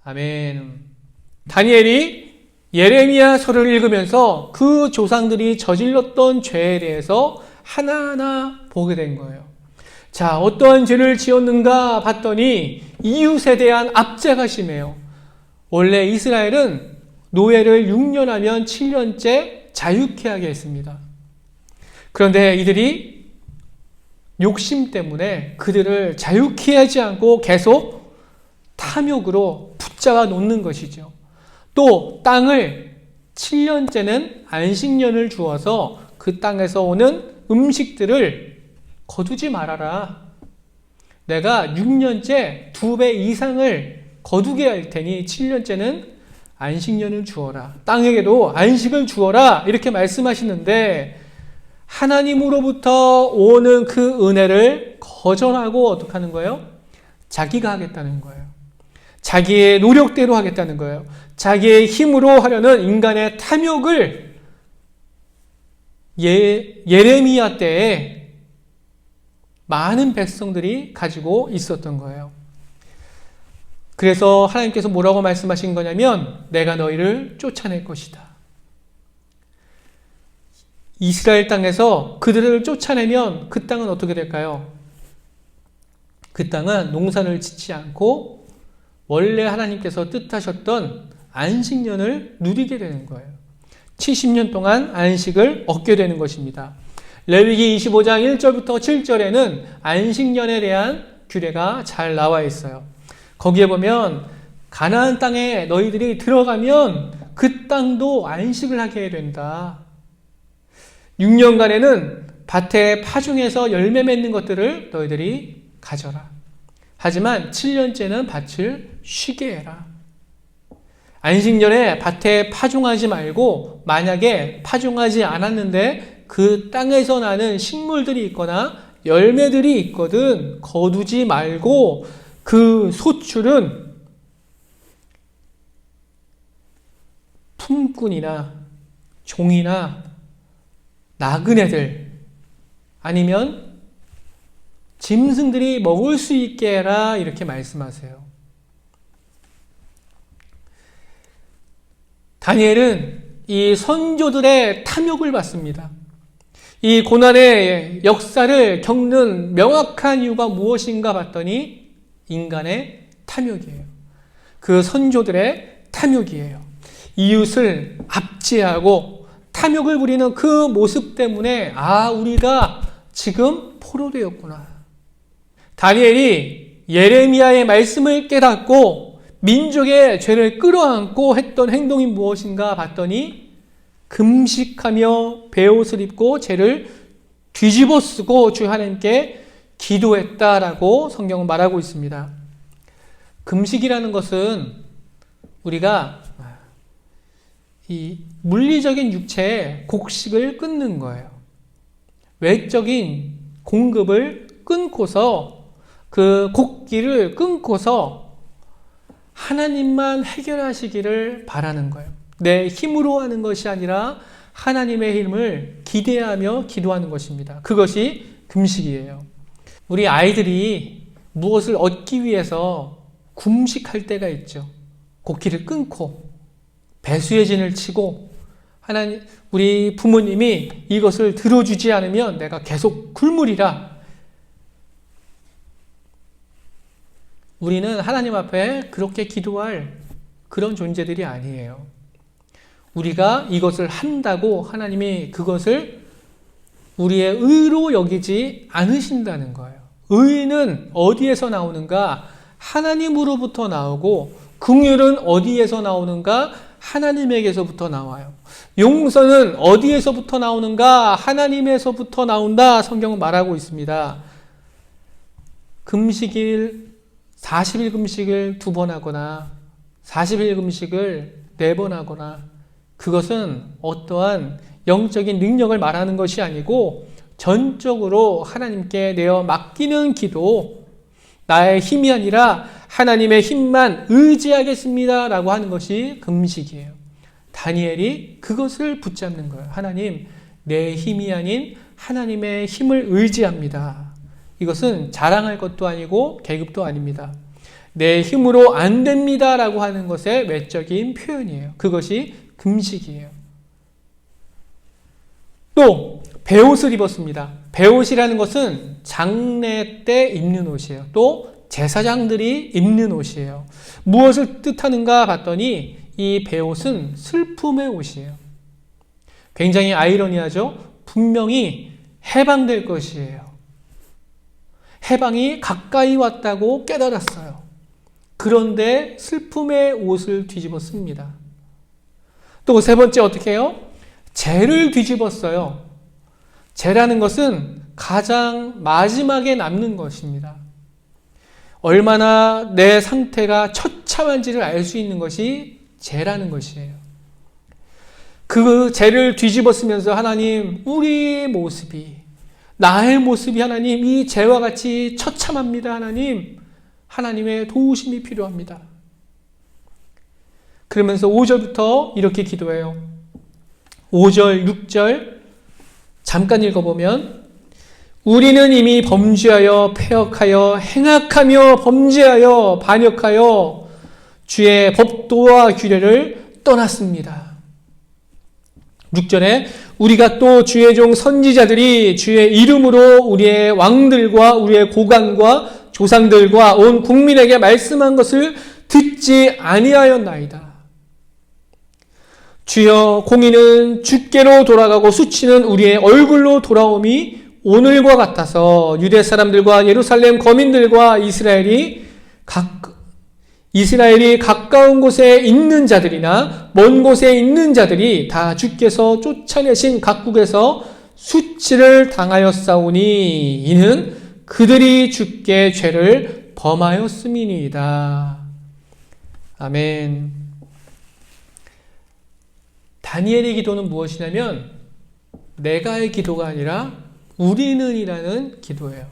아멘. 다니엘이 예레미야서를 읽으면서 그 조상들이 저질렀던 죄에 대해서 하나하나 보게 된 거예요. 자, 어떠한 죄를 지었는가 봤더니 이웃에 대한 압제가 심해요. 원래 이스라엘은 노예를 6년 하면 7년째 자유케 하게 했습니다. 그런데 이들이 욕심 때문에 그들을 자유케 하지 않고 계속 탐욕으로 붙잡아 놓는 것이죠. 또 땅을 7년째는 안식년을 주어서 그 땅에서 오는 음식들을 거두지 말아라. 내가 6년째 2배 이상을 거두게 할 테니 7년째는 안식년을 주어라. 땅에게도 안식을 주어라. 이렇게 말씀하시는데 하나님으로부터 오는 그 은혜를 거절하고 어떻게 하는 거예요? 자기가 하겠다는 거예요. 자기의 노력대로 하겠다는 거예요. 자기의 힘으로 하려는 인간의 탐욕을 예레미야 때에 많은 백성들이 가지고 있었던 거예요. 그래서 하나님께서 뭐라고 말씀하신 거냐면 내가 너희를 쫓아낼 것이다. 이스라엘 땅에서 그들을 쫓아내면 그 땅은 어떻게 될까요? 그 땅은 농사를 짓지 않고 원래 하나님께서 뜻하셨던 안식년을 누리게 되는 거예요. 70년 동안 안식을 얻게 되는 것입니다. 레위기 25장 1절부터 7절에는 안식년에 대한 규례가 잘 나와 있어요. 거기에 보면 가나안 땅에 너희들이 들어가면 그 땅도 안식을 하게 된다. 6년간에는 밭에 파종해서 열매 맺는 것들을 너희들이 가져라. 하지만 7년째는 밭을 쉬게 해라. 안식년에 밭에 파종하지 말고 만약에 파종하지 않았는데 그 땅에서 나는 식물들이 있거나 열매들이 있거든 거두지 말고 그 소출은 품꾼이나 종이나 나그네들 아니면 짐승들이 먹을 수 있게 해라 이렇게 말씀하세요. 다니엘은 이 선조들의 탐욕을 받습니다. 이 고난의 역사를 겪는 명확한 이유가 무엇인가 봤더니 인간의 탐욕이에요. 그 선조들의 탐욕이에요. 이웃을 압제하고 탐욕을 부리는 그 모습 때문에 우리가 지금 포로되었구나. 다니엘이 예레미야의 말씀을 깨닫고 민족의 죄를 끌어안고 했던 행동이 무엇인가 봤더니 금식하며 베옷을 입고 죄를 뒤집어 쓰고 주 하나님께 기도했다라고 성경은 말하고 있습니다. 금식이라는 것은 우리가 이 물리적인 육체의 곡식을 끊는 거예요. 외적인 공급을 끊고서 그 곡기를 끊고서 하나님만 해결하시기를 바라는 거예요. 내 힘으로 하는 것이 아니라 하나님의 힘을 기대하며 기도하는 것입니다. 그것이 금식이에요. 우리 아이들이 무엇을 얻기 위해서 금식할 때가 있죠. 곡기를 끊고 배수의 진을 치고 하나님, 우리 부모님이 이것을 들어주지 않으면 내가 계속 굶으리라. 우리는 하나님 앞에 그렇게 기도할 그런 존재들이 아니에요. 우리가 이것을 한다고 하나님이 그것을 우리의 의로 여기지 않으신다는 거예요. 의는 어디에서 나오는가? 하나님으로부터 나오고 긍휼은 어디에서 나오는가? 하나님에게서부터 나와요. 용서는 어디에서부터 나오는가? 하나님에서부터 나온다. 성경은 말하고 있습니다. 금식일 40일 금식을 2번 하거나 40일 금식을 4번 하거나 그것은 어떠한 영적인 능력을 말하는 것이 아니고 전적으로 하나님께 내어 맡기는 기도, 나의 힘이 아니라 하나님의 힘만 의지하겠습니다 라고 하는 것이 금식이에요. 다니엘이 그것을 붙잡는 거예요. 하나님, 내 힘이 아닌 하나님의 힘을 의지합니다. 이것은 자랑할 것도 아니고 계급도 아닙니다. 내 힘으로 안 됩니다 라고 하는 것의 외적인 표현이에요. 그것이 금식이에요. 또 베옷을 입었습니다. 베옷이라는 것은 장례 때 입는 옷이에요. 또 제사장들이 입는 옷이에요. 무엇을 뜻하는가 봤더니 이 베옷은 슬픔의 옷이에요. 굉장히 아이러니하죠? 분명히 해방될 것이에요. 해방이 가까이 왔다고 깨달았어요. 그런데 슬픔의 옷을 뒤집어 씁니다. 또 세 번째 어떻게 해요? 죄를 뒤집었어요. 죄라는 것은 가장 마지막에 남는 것입니다. 얼마나 내 상태가 처참한지를 알 수 있는 것이 죄라는 것이에요. 그 죄를 뒤집어 쓰면서 하나님, 우리 모습이, 나의 모습이 하나님, 이 죄와 같이 처참합니다. 하나님, 하나님의 도우심이 필요합니다. 그러면서 5절부터 이렇게 기도해요. 5절, 6절 잠깐 읽어보면 우리는 이미 범죄하여 패역하여 행악하며 범죄하여 반역하여 주의 법도와 규례를 떠났습니다. 6절에 우리가 또 주의 종 선지자들이 주의 이름으로 우리의 왕들과 우리의 고관과 조상들과 온 국민에게 말씀한 것을 듣지 아니하였나이다. 주여, 공의는 주께로 돌아가고 수치는 우리의 얼굴로 돌아옴이 오늘과 같아서 유대 사람들과 예루살렘 거민들과 이스라엘이 가까운 곳에 있는 자들이나 먼 곳에 있는 자들이 다 주께서 쫓아내신 각국에서 수치를 당하였사오니 이는 그들이 주께 죄를 범하였음이니이다. 아멘. 다니엘의 기도는 무엇이냐면 내가의 기도가 아니라 우리는이라는 기도예요.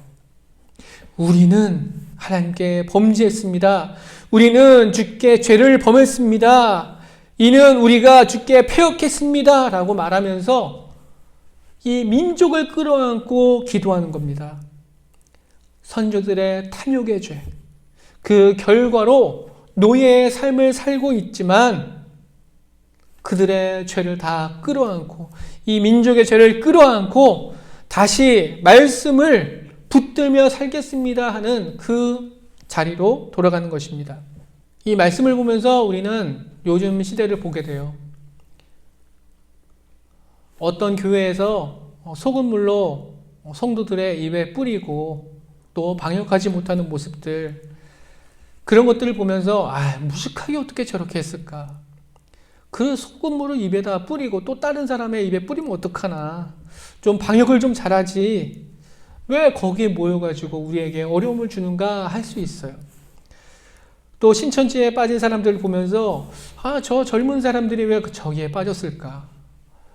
우리는 하나님께 범죄했습니다. 우리는 주께 죄를 범했습니다. 이는 우리가 주께 패역했습니다. 라고 말하면서 이 민족을 끌어안고 기도하는 겁니다. 선조들의 탐욕의 죄, 그 결과로 노예의 삶을 살고 있지만 그들의 죄를 다 끌어안고 이 민족의 죄를 끌어안고 다시 말씀을 붙들며 살겠습니다 하는 그 자리로 돌아가는 것입니다. 이 말씀을 보면서 우리는 요즘 시대를 보게 돼요. 어떤 교회에서 소금물로 성도들의 입에 뿌리고 또 방역하지 못하는 모습들, 그런 것들을 보면서 무식하게 어떻게 저렇게 했을까? 그 소금물을 입에다 뿌리고 또 다른 사람의 입에 뿌리면 어떡하나? 좀 방역을 좀 잘하지. 왜 거기에 모여가지고 우리에게 어려움을 주는가 할 수 있어요. 또 신천지에 빠진 사람들을 보면서 저 젊은 사람들이 왜 저기에 빠졌을까?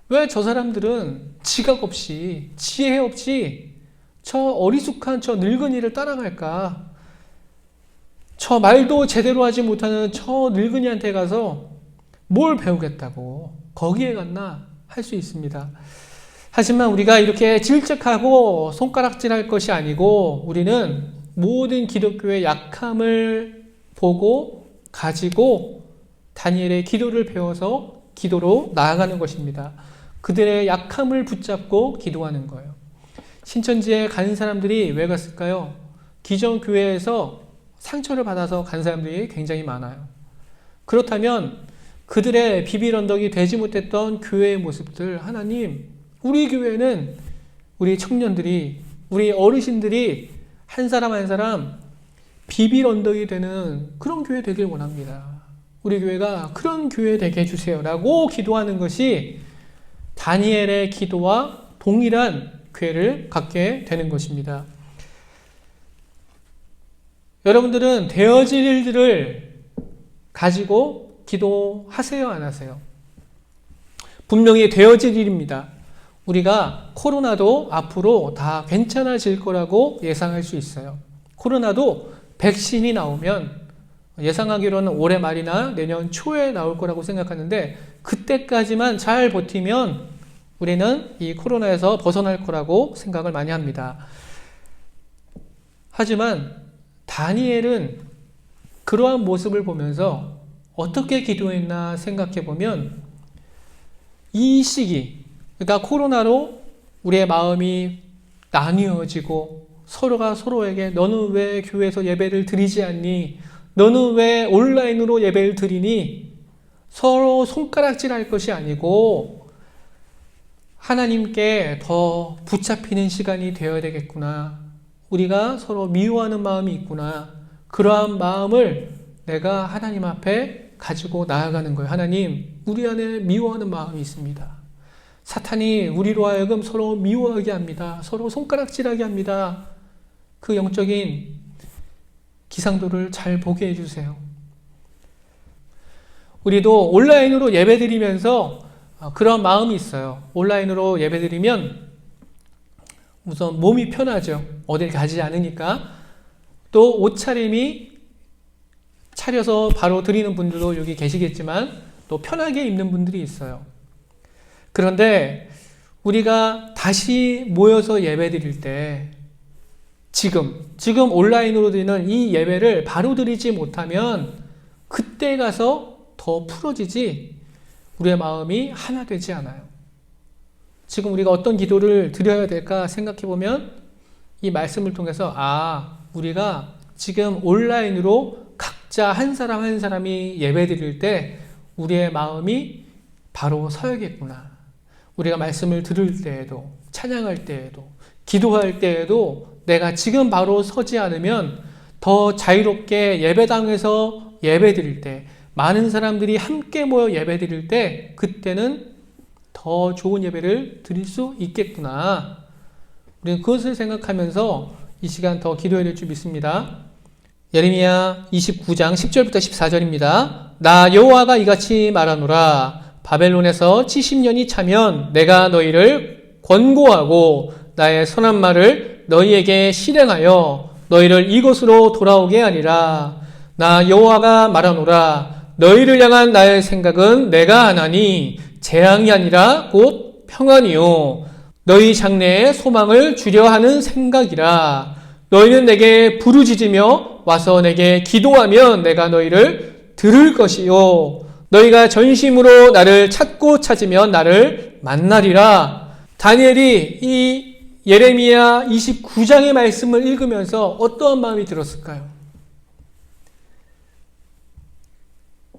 왜 저 사람들은 지각 없이 지혜 없이 저 어리숙한 저 늙은이를 따라갈까? 저 말도 제대로 하지 못하는 저 늙은이한테 가서 뭘 배우겠다고 거기에 갔나 할 수 있습니다. 하지만 우리가 이렇게 질책하고 손가락질할 것이 아니고 우리는 모든 기독교의 약함을 보고 가지고 다니엘의 기도를 배워서 기도로 나아가는 것입니다. 그들의 약함을 붙잡고 기도하는 거예요. 신천지에 간 사람들이 왜 갔을까요? 기존 교회에서 상처를 받아서 간 사람들이 굉장히 많아요. 그렇다면 그들의 비빌 언덕이 되지 못했던 교회의 모습들, 하나님, 우리 교회는 우리 청년들이, 우리 어르신들이 한 사람 한 사람 비빌 언덕이 되는 그런 교회 되길 원합니다. 우리 교회가 그런 교회 되게 해주세요 라고 기도하는 것이 다니엘의 기도와 동일한 교회를 갖게 되는 것입니다. 여러분들은 되어질 일들을 가지고 기도하세요, 안 하세요? 분명히 되어질 일입니다. 우리가 코로나도 앞으로 다 괜찮아질 거라고 예상할 수 있어요. 코로나도 백신이 나오면 예상하기로는 올해 말이나 내년 초에 나올 거라고 생각하는데 그때까지만 잘 버티면 우리는 이 코로나에서 벗어날 거라고 생각을 많이 합니다. 하지만 다니엘은 그러한 모습을 보면서 어떻게 기도했나 생각해 보면 이 시기, 그러니까 코로나로 우리의 마음이 나뉘어지고 서로가 서로에게 너는 왜 교회에서 예배를 드리지 않니? 너는 왜 온라인으로 예배를 드리니? 서로 손가락질할 것이 아니고 하나님께 더 붙잡히는 시간이 되어야 되겠구나. 우리가 서로 미워하는 마음이 있구나. 그러한 마음을 내가 하나님 앞에 가지고 나아가는 거예요. 하나님, 우리 안에 미워하는 마음이 있습니다. 사탄이 우리로 하여금 서로 미워하게 합니다. 서로 손가락질하게 합니다. 그 영적인 기상도를 잘 보게 해주세요. 우리도 온라인으로 예배드리면서 그런 마음이 있어요. 온라인으로 예배드리면 우선 몸이 편하죠. 어딜 가지 않으니까. 또 옷차림이 차려서 바로 드리는 분들도 여기 계시겠지만 또 편하게 입는 분들이 있어요. 그런데 우리가 다시 모여서 예배드릴 때 지금 온라인으로 드리는 이 예배를 바로 드리지 못하면 그때 가서 더 풀어지지 우리의 마음이 하나 되지 않아요. 지금 우리가 어떤 기도를 드려야 될까 생각해 보면 이 말씀을 통해서 우리가 지금 온라인으로 각자 한 사람 한 사람이 예배 드릴 때 우리의 마음이 바로 서야겠구나. 우리가 말씀을 들을 때에도 찬양할 때에도 기도할 때에도 내가 지금 바로 서지 않으면 더 자유롭게 예배당에서 예배 드릴 때 많은 사람들이 함께 모여 예배 드릴 때 그때는 더 좋은 예배를 드릴 수 있겠구나. 우리는 그것을 생각하면서 이 시간 더 기도해야 될 줄 믿습니다. 예레미야 29장 10절부터 14절입니다. 나 여호와가 이같이 말하노라. 바벨론에서 70년이 차면 내가 너희를 권고하고 나의 선한 말을 너희에게 실행하여 너희를 이곳으로 돌아오게 하리라. 나 여호와가 말하노라. 너희를 향한 나의 생각은 내가 하나니 재앙이 아니라 곧 평안이요 너희 장래에 소망을 주려 하는 생각이라. 너희는 내게 부르짖으며 와서 내게 기도하면 내가 너희를 들을 것이요 너희가 전심으로 나를 찾으면 나를 만나리라. 다니엘이 이 예레미야 29장의 말씀을 읽으면서 어떠한 마음이 들었을까요?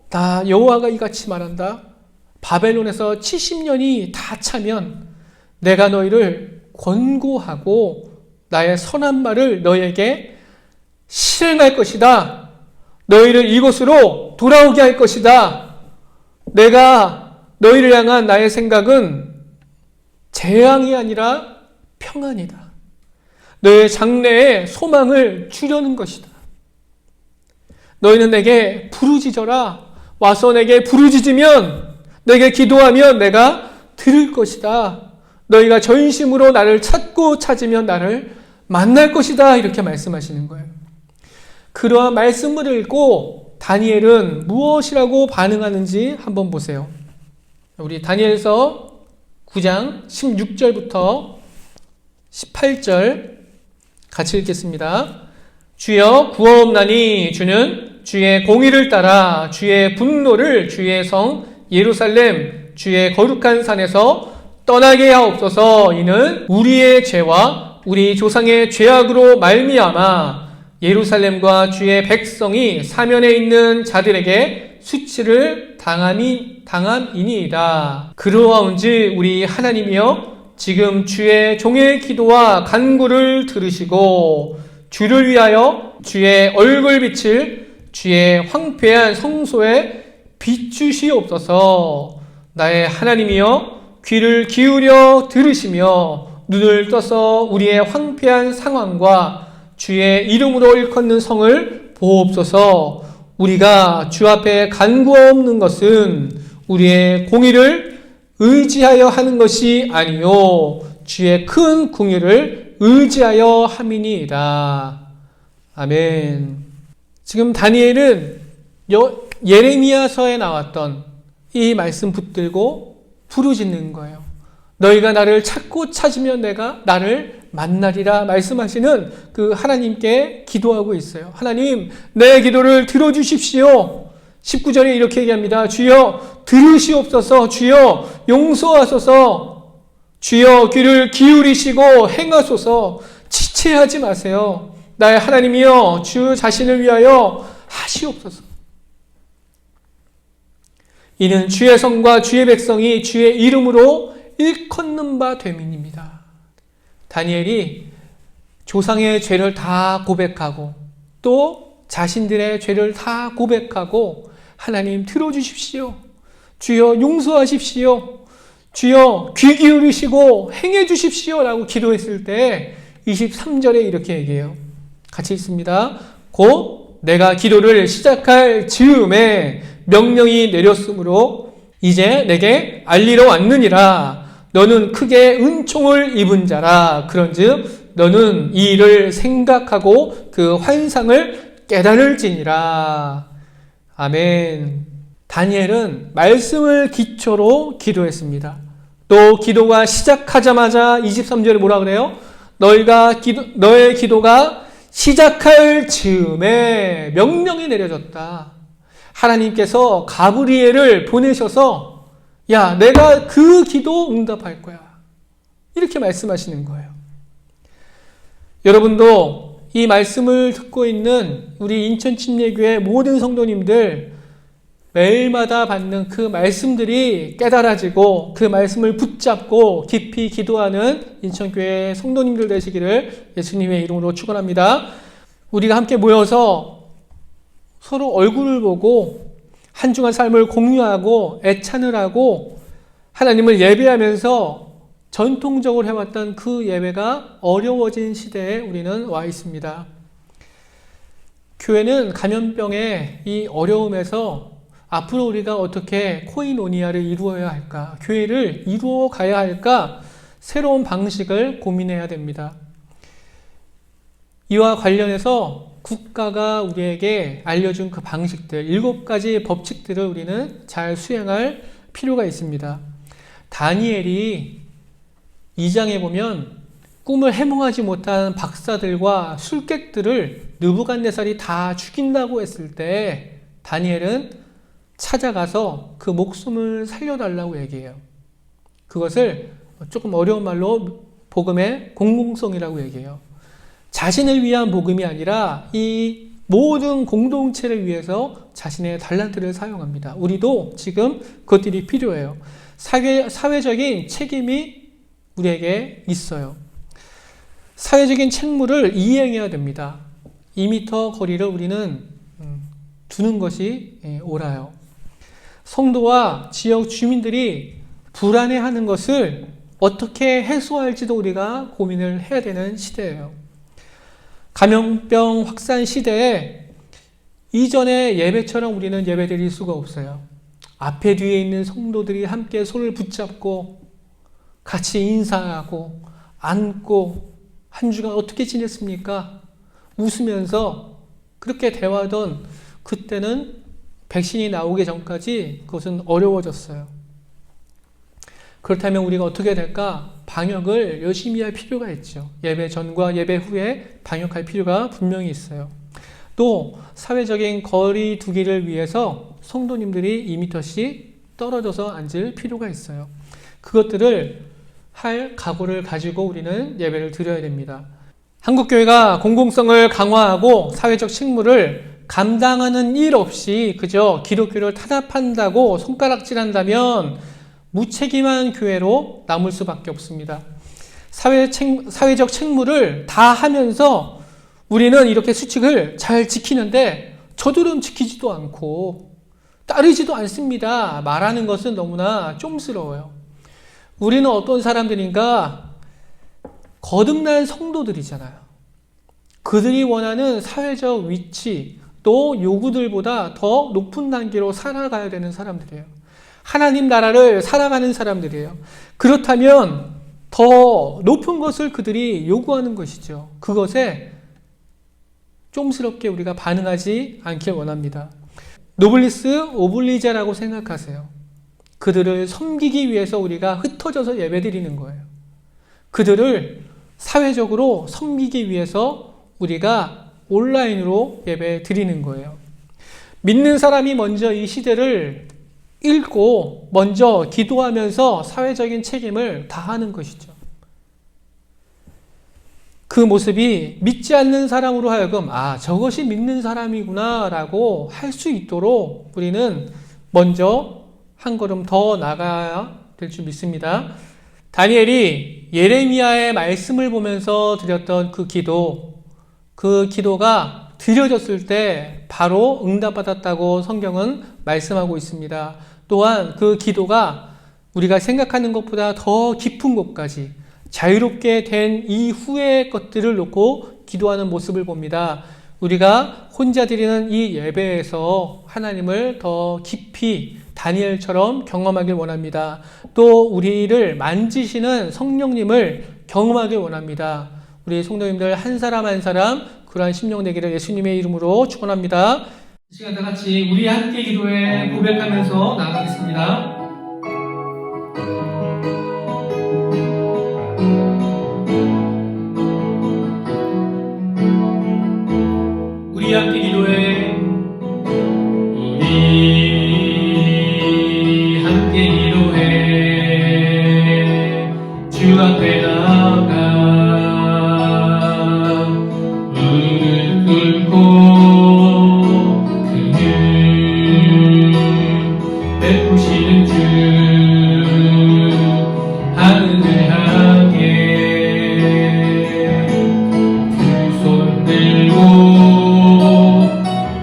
다 여호와가 이같이 말한다. 바벨론에서 70년이 다 차면 내가 너희를 권고하고 나의 선한 말을 너희에게 실행할 것이다. 너희를 이곳으로 돌아오게 할 것이다. 내가 너희를 향한 나의 생각은 재앙이 아니라 평안이다. 너의 장래에 소망을 주려는 것이다. 너희는 내게 부르짖어라. 와서 내게 부르짖으면, 내게 기도하면 내가 들을 것이다. 너희가 전심으로 나를 찾고 찾으면 나를 만날 것이다. 이렇게 말씀하시는 거예요. 그러한 말씀을 읽고 다니엘은 무엇이라고 반응하는지 한번 보세요. 우리 다니엘서 9장 16절부터 18절 같이 읽겠습니다. 주여 구하옵나니 주는 주의 공의를 따라 주의 분노를 주의 성 예루살렘 주의 거룩한 산에서 떠나게 하옵소서. 이는 우리의 죄와 우리 조상의 죄악으로 말미암아 예루살렘과 주의 백성이 사면에 있는 자들에게 수치를 당함이니이다. 그러하온즉 우리 하나님이여 지금 주의 종의 기도와 간구를 들으시고 주를 위하여 주의 얼굴빛을 주의 황폐한 성소에 비추시옵소서. 나의 하나님이여 귀를 기울여 들으시며 눈을 떠서 우리의 황폐한 상황과 주의 이름으로 일컫는 성을 보옵소서. 우리가 주 앞에 간구없는 것은 우리의 공의를 의지하여 하는 것이 아니요 주의 큰 궁유를 의지하여 함이니이다. 아멘. 지금 다니엘은 예레미야서에 나왔던 이 말씀 붙들고 부르짖는 거예요. 너희가 나를 찾고 찾으면 내가 나를 만나리라 말씀하시는 그 하나님께 기도하고 있어요. 하나님, 내 기도를 들어주십시오. 19절에 이렇게 얘기합니다. 주여 들으시옵소서. 주여 용서하소서. 주여 귀를 기울이시고 행하소서. 지체하지 마세요. 나의 하나님이여 주 자신을 위하여 하시옵소서. 이는 주의 성과 주의 백성이 주의 이름으로 일컫는 바 됨이니이다. 다니엘이 조상의 죄를 다 고백하고 또 자신들의 죄를 다 고백하고 하나님 들어주십시오. 주여 용서하십시오. 주여 귀 기울이시고 행해 주십시오 라고 기도했을 때 23절에 이렇게 얘기해요. 같이 읽습니다. 곧 내가 기도를 시작할 즈음에 명령이 내렸으므로 이제 내게 알리러 왔느니라. 너는 크게 은총을 입은 자라. 그런즉 너는 이 일을 생각하고 그 환상을 깨달을지니라. 아멘. 다니엘은 말씀을 기초로 기도했습니다. 또 기도가 시작하자마자 23절에 뭐라 그래요? 너의 기도가 시작할 즈음에 명령이 내려졌다. 하나님께서 가브리엘을 보내셔서 야, 내가 그 기도 응답할 거야. 이렇게 말씀하시는 거예요. 여러분도 이 말씀을 듣고 있는 우리 인천침례교회 모든 성도님들 매일마다 받는 그 말씀들이 깨달아지고 그 말씀을 붙잡고 깊이 기도하는 인천교회 성도님들 되시기를 예수님의 이름으로 축원합니다. 우리가 함께 모여서 서로 얼굴을 보고 한 주간 삶을 공유하고 애찬을 하고 하나님을 예배하면서 전통적으로 해왔던 그 예배가 어려워진 시대에 우리는 와 있습니다. 교회는 감염병의 이 어려움에서 앞으로 우리가 어떻게 코이노니아를 이루어야 할까, 교회를 이루어 가야 할까, 새로운 방식을 고민해야 됩니다. 이와 관련해서 국가가 우리에게 알려준 그 방식들, 7가지 법칙들을 우리는 잘 수행할 필요가 있습니다. 다니엘이 2장에 보면 꿈을 해몽하지 못한 박사들과 술객들을 느부갓네살이 다 죽인다고 했을 때 다니엘은 찾아가서 그 목숨을 살려달라고 얘기해요. 그것을 조금 어려운 말로 복음의 공공성이라고 얘기해요. 자신을 위한 복음이 아니라 이 모든 공동체를 위해서 자신의 달란트를 사용합니다. 우리도 지금 그것들이 필요해요. 사회적인 책임이 우리에게 있어요. 사회적인 책무를 이행해야 됩니다. 2m 거리를 우리는 두는 것이 옳아요. 성도와 지역 주민들이 불안해하는 것을 어떻게 해소할지도 우리가 고민을 해야 되는 시대예요. 감염병 확산 시대에 이전의 예배처럼 우리는 예배 드릴 수가 없어요. 앞에 뒤에 있는 성도들이 함께 손을 붙잡고 같이 인사하고 안고 한 주간 어떻게 지냈습니까? 웃으면서 그렇게 대화하던 그때는 백신이 나오기 전까지 그것은 어려워졌어요. 그렇다면 우리가 어떻게 될까? 방역을 열심히 할 필요가 있죠. 예배 전과 예배 후에 방역할 필요가 분명히 있어요. 또 사회적인 거리 두기를 위해서 성도님들이 2m씩 떨어져서 앉을 필요가 있어요. 그것들을 할 각오를 가지고 우리는 예배를 드려야 됩니다. 한국교회가 공공성을 강화하고 사회적 책무를 감당하는 일 없이 그저 기독교를 탄압한다고 손가락질한다면 무책임한 교회로 남을 수밖에 없습니다. 사회적 책무를 다 하면서 우리는 이렇게 수칙을 잘 지키는데 저들은 지키지도 않고 따르지도 않습니다. 말하는 것은 너무나 좀스러워요. 우리는 어떤 사람들인가? 거듭난 성도들이잖아요. 그들이 원하는 사회적 위치 또 요구들보다 더 높은 단계로 살아가야 되는 사람들이에요. 하나님 나라를 살아가는 사람들이에요. 그렇다면 더 높은 것을 그들이 요구하는 것이죠. 그것에 좀스럽게 우리가 반응하지 않길 원합니다. 노블리스 오블리제라고 생각하세요. 그들을 섬기기 위해서 우리가 흩어져서 예배드리는 거예요. 그들을 사회적으로 섬기기 위해서 우리가 온라인으로 예배 드리는 거예요. 믿는 사람이 먼저 이 시대를 읽고 먼저 기도하면서 사회적인 책임을 다하는 것이죠. 그 모습이 믿지 않는 사람으로 하여금 저것이 믿는 사람이구나 라고 할 수 있도록 우리는 먼저 한 걸음 더 나가야 될 줄 믿습니다. 다니엘이 예레미야의 말씀을 보면서 드렸던 그 기도가 드려졌을 때 바로 응답받았다고 성경은 말씀하고 있습니다. 또한 그 기도가 우리가 생각하는 것보다 더 깊은 곳까지 자유롭게 된 이후의 것들을 놓고 기도하는 모습을 봅니다. 우리가 혼자 드리는 이 예배에서 하나님을 더 깊이 다니엘처럼 경험하길 원합니다. 또 우리를 만지시는 성령님을 경험하길 원합니다. 우리 성도님들 한 사람 한 사람 그러한 심령 되기를 예수님의 이름으로 축원합니다. 이 시간 다 같이 우리 함께 기도에 고백하면서 나아가겠습니다. 우리 함께 기도해. 우리 함께 기도해. 주 앞에 나가 무릎 꿇고 그는 베푸시는 주 하늘을 향해 두 손 들고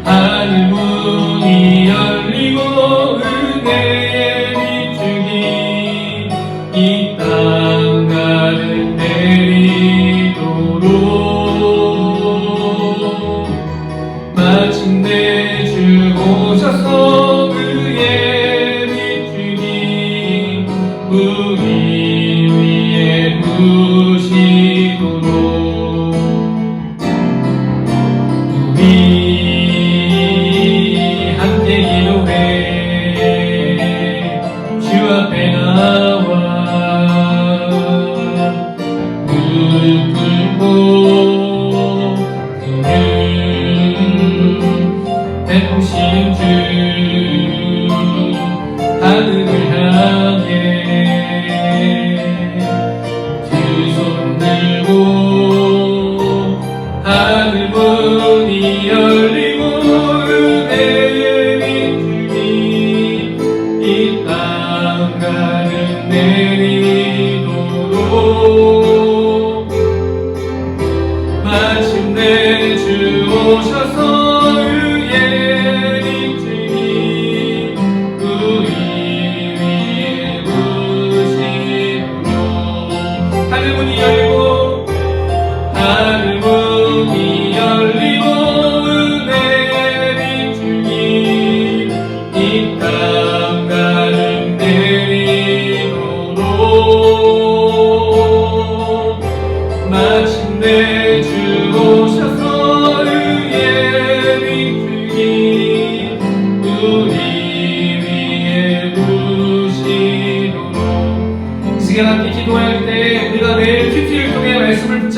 하늘 문이 열리고 은혜의 비추기 이 땅 가득 내리도록 마침내 주 오셔서 그의 비추기 우리 위에 부시도록 우리 함께 기도해. 주 앞에 나와 무릎 꿇고 그는 베푸시는 주 하늘을 향해 두 손 들고 하늘 문이 열리고 은혜의 비추기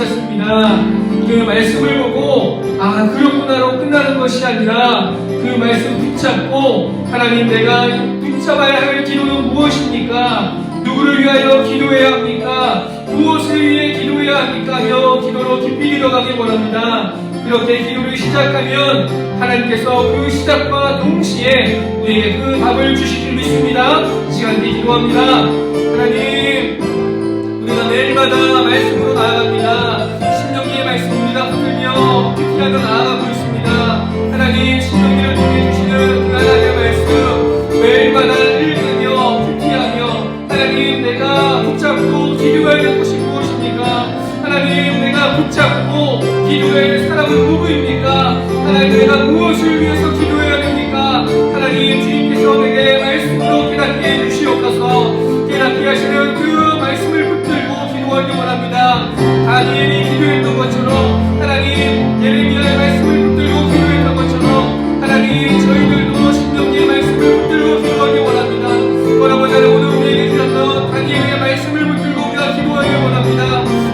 붙잡습니다. 그 말씀을 보고 아 그렇구나로 끝나는 것이 아니라 그 말씀 붙잡고 하나님 내가 붙잡아야 할 기도는 무엇입니까? 누구를 위하여 기도해야 합니까? 무엇을 위해 기도해야 합니까? 하며 기도로 깊이 들어가기 원합니다. 그렇게 기도를 시작하면 하나님께서 그 시작과 동시에 우리에게 그 답을 주실 줄 믿습니다. 이 시간에 기도합니다. 하나님 우리가 매일마다 말씀으로 나아갑니다. 신명기의 말씀 우리가 붙들며 듣기하며 나아가고 있습니다. 하나님 신명기를 통해 주시는 그 하나님의 말씀 매일마다 읽으며 듣기하며 하나님 내가 붙잡고 기도해야 될 것이 무엇입니까? 하나님 내가 붙잡고 기도할 사람은 누구입니까? 하나님 내가 무엇을 위해서 기도해야 됩니까? 하나님 주님께서 내게 말씀으로 깨닫게 해주시옵소서. 깨닫게 하시는 그 말씀을 붙들고 기도하기 원합니다. 다니엘이 기도했던 것처럼 하나님 예레미야의 말씀을 붙들고 기도했던 것처럼 하나님 저희들도 신명기의 말씀을 붙들고 기도하기 원합니다. 여러분 오늘 우리에게 주셨던 다니엘의 말씀을 붙들고 우리가 기도하기 원합니다.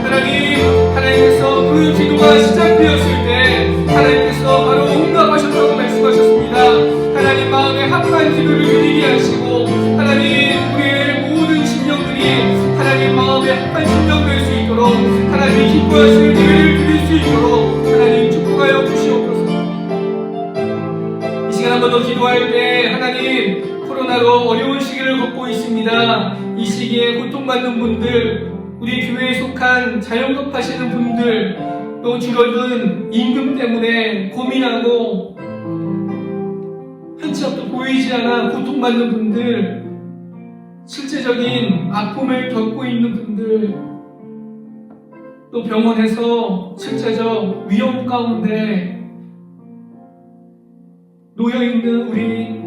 하나님께서 그 기도가 시작되었을 때 하나님께서 바로 응답하셨다고 말씀하셨습니다. 하나님 마음에 합한 기도를 드리게 하시고 하나님 우리의 모든 심령들이 하나님 마음에 합한 심령 될 수 있도록 하나님이 기뻐하시는 예배를 드릴 수 있도록 하나님 축복하여 주시옵소서. 이 시간 한 번 더 기도할 때 하나님 코로나로 어려운 시기를 겪고 있습니다. 이 시기에 고통받는 분들 우리 교회에 속한 자영업하시는 분들 또 줄어든 임금 때문에 고민하고 한치 앞도 보이지 않아 고통받는 분들 실제적인 아픔을 겪고 있는 분들 또 병원에서 실제적 위험 가운데 놓여있는 우리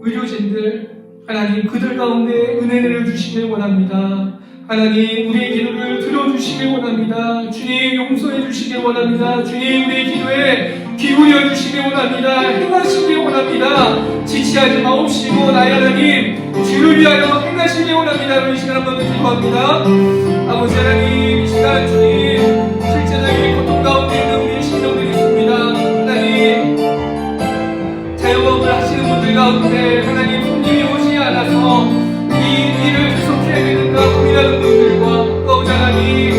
의료진들 하나님 그들 가운데 은혜를 주시길 원합니다. 하나님 우리의 기도를 들어주시길 원합니다. 주님 용서해 주시길 원합니다. 주님 우리의 기도에 기울여 주시길 원합니다. 행하시길 원합니다. 지체하지 마옵시고 나의 하나님 주를 위하여 행하시길 원합니다. 이 시간 한번 더 기도합니다. 아버지 하나님 이 시간 주님 실제적인 고통 가운데 있는 우리의 심령들이 있습니다. 하나님 자영업을 하시는 분들 가운데 하나님 손님이 오지 않아서 이 일을 계속해야 되는가 고민하는 분들과 또 하나님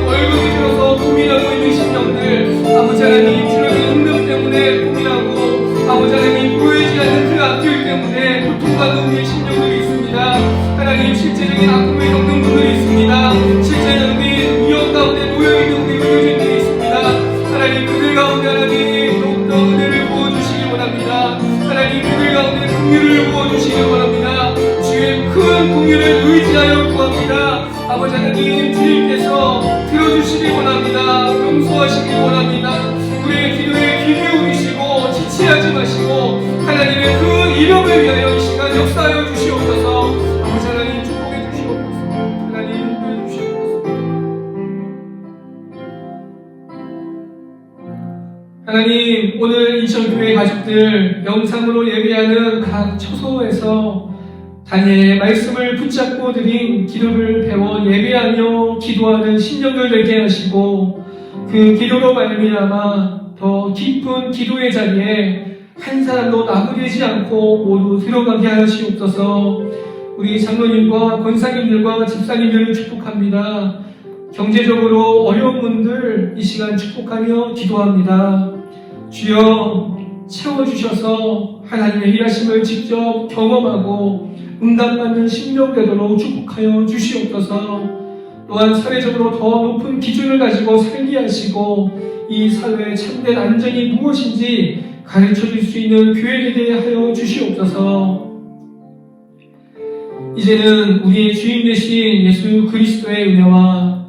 월급이 들어서 고민하고 있는 심령들 아버지 하나님 주님의 응답 때문에 고민하고 아버지 하나님 보이지 않는 그 앞길 때문에 고통받는 우리의 심령들이 있습니다. 하나님 실제적인 아픔을 겪는 분들이 있습니다. 실제적인 위험 가운데 놓여있는 우리 의료진들이 있습니다. 하나님 그들 가운데 하나님 더욱더 은혜를 부어주시기 원합니다. 하나님 그들 가운데 긍휼을 부어주시기 원합니다. 주의 큰 긍휼을 의지하여 구합니다. 아버지 하나님 주님께서 들어주시기 원합니다. 용서하시기 원합니다. 우리의 기도에 귀 기울이시고 지체하지 마시고 하나님의 그 이름을 위하여 이 시간 역사하여 주시옵소서. 아버지 하나님 축복해 주시옵소서. 하나님 인도해 주시옵소서. 하나님 오늘 인천교회 가족들 영상으로 예배하는 각 처소에서 다니엘의 말씀을 붙잡고 드린 기도를 배워 예배하며 기도하는 심령을 되게 하시고 그 기도로 말미암아 더 깊은 기도의 자리에 한 사람도 남으되지 않고 모두 들어가게 하시옵소서. 우리 장로님과 권사님들과 집사님들을 축복합니다. 경제적으로 어려운 분들 이 시간 축복하며 기도합니다. 주여 채워주셔서 하나님의 일하심을 직접 경험하고 응답받는 심령 되도록 축복하여 주시옵소서. 또한 사회적으로 더 높은 기준을 가지고 살게 하시고 이 사회의 참된 안전이 무엇인지 가르쳐 줄 수 있는 교회 되게 하여 주시옵소서. 이제는 우리의 주인 되신 예수 그리스도의 은혜와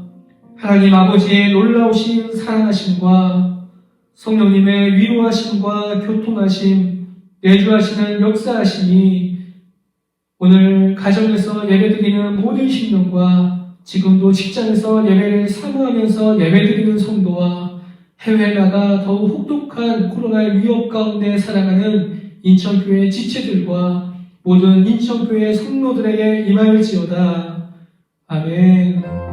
하나님 아버지의 놀라우신 사랑하심과 성령님의 위로하심과 교통하심, 내주하시는 역사하심이 오늘 가정에서 예배드리는 모든 심령과 지금도 직장에서 예배를 사모하면서 예배드리는 성도와 해외에 나가 더욱 혹독한 코로나의 위협 가운데 살아가는 인천교회 지체들과 모든 인천교회 성도들에게 임하일지어다. 아멘.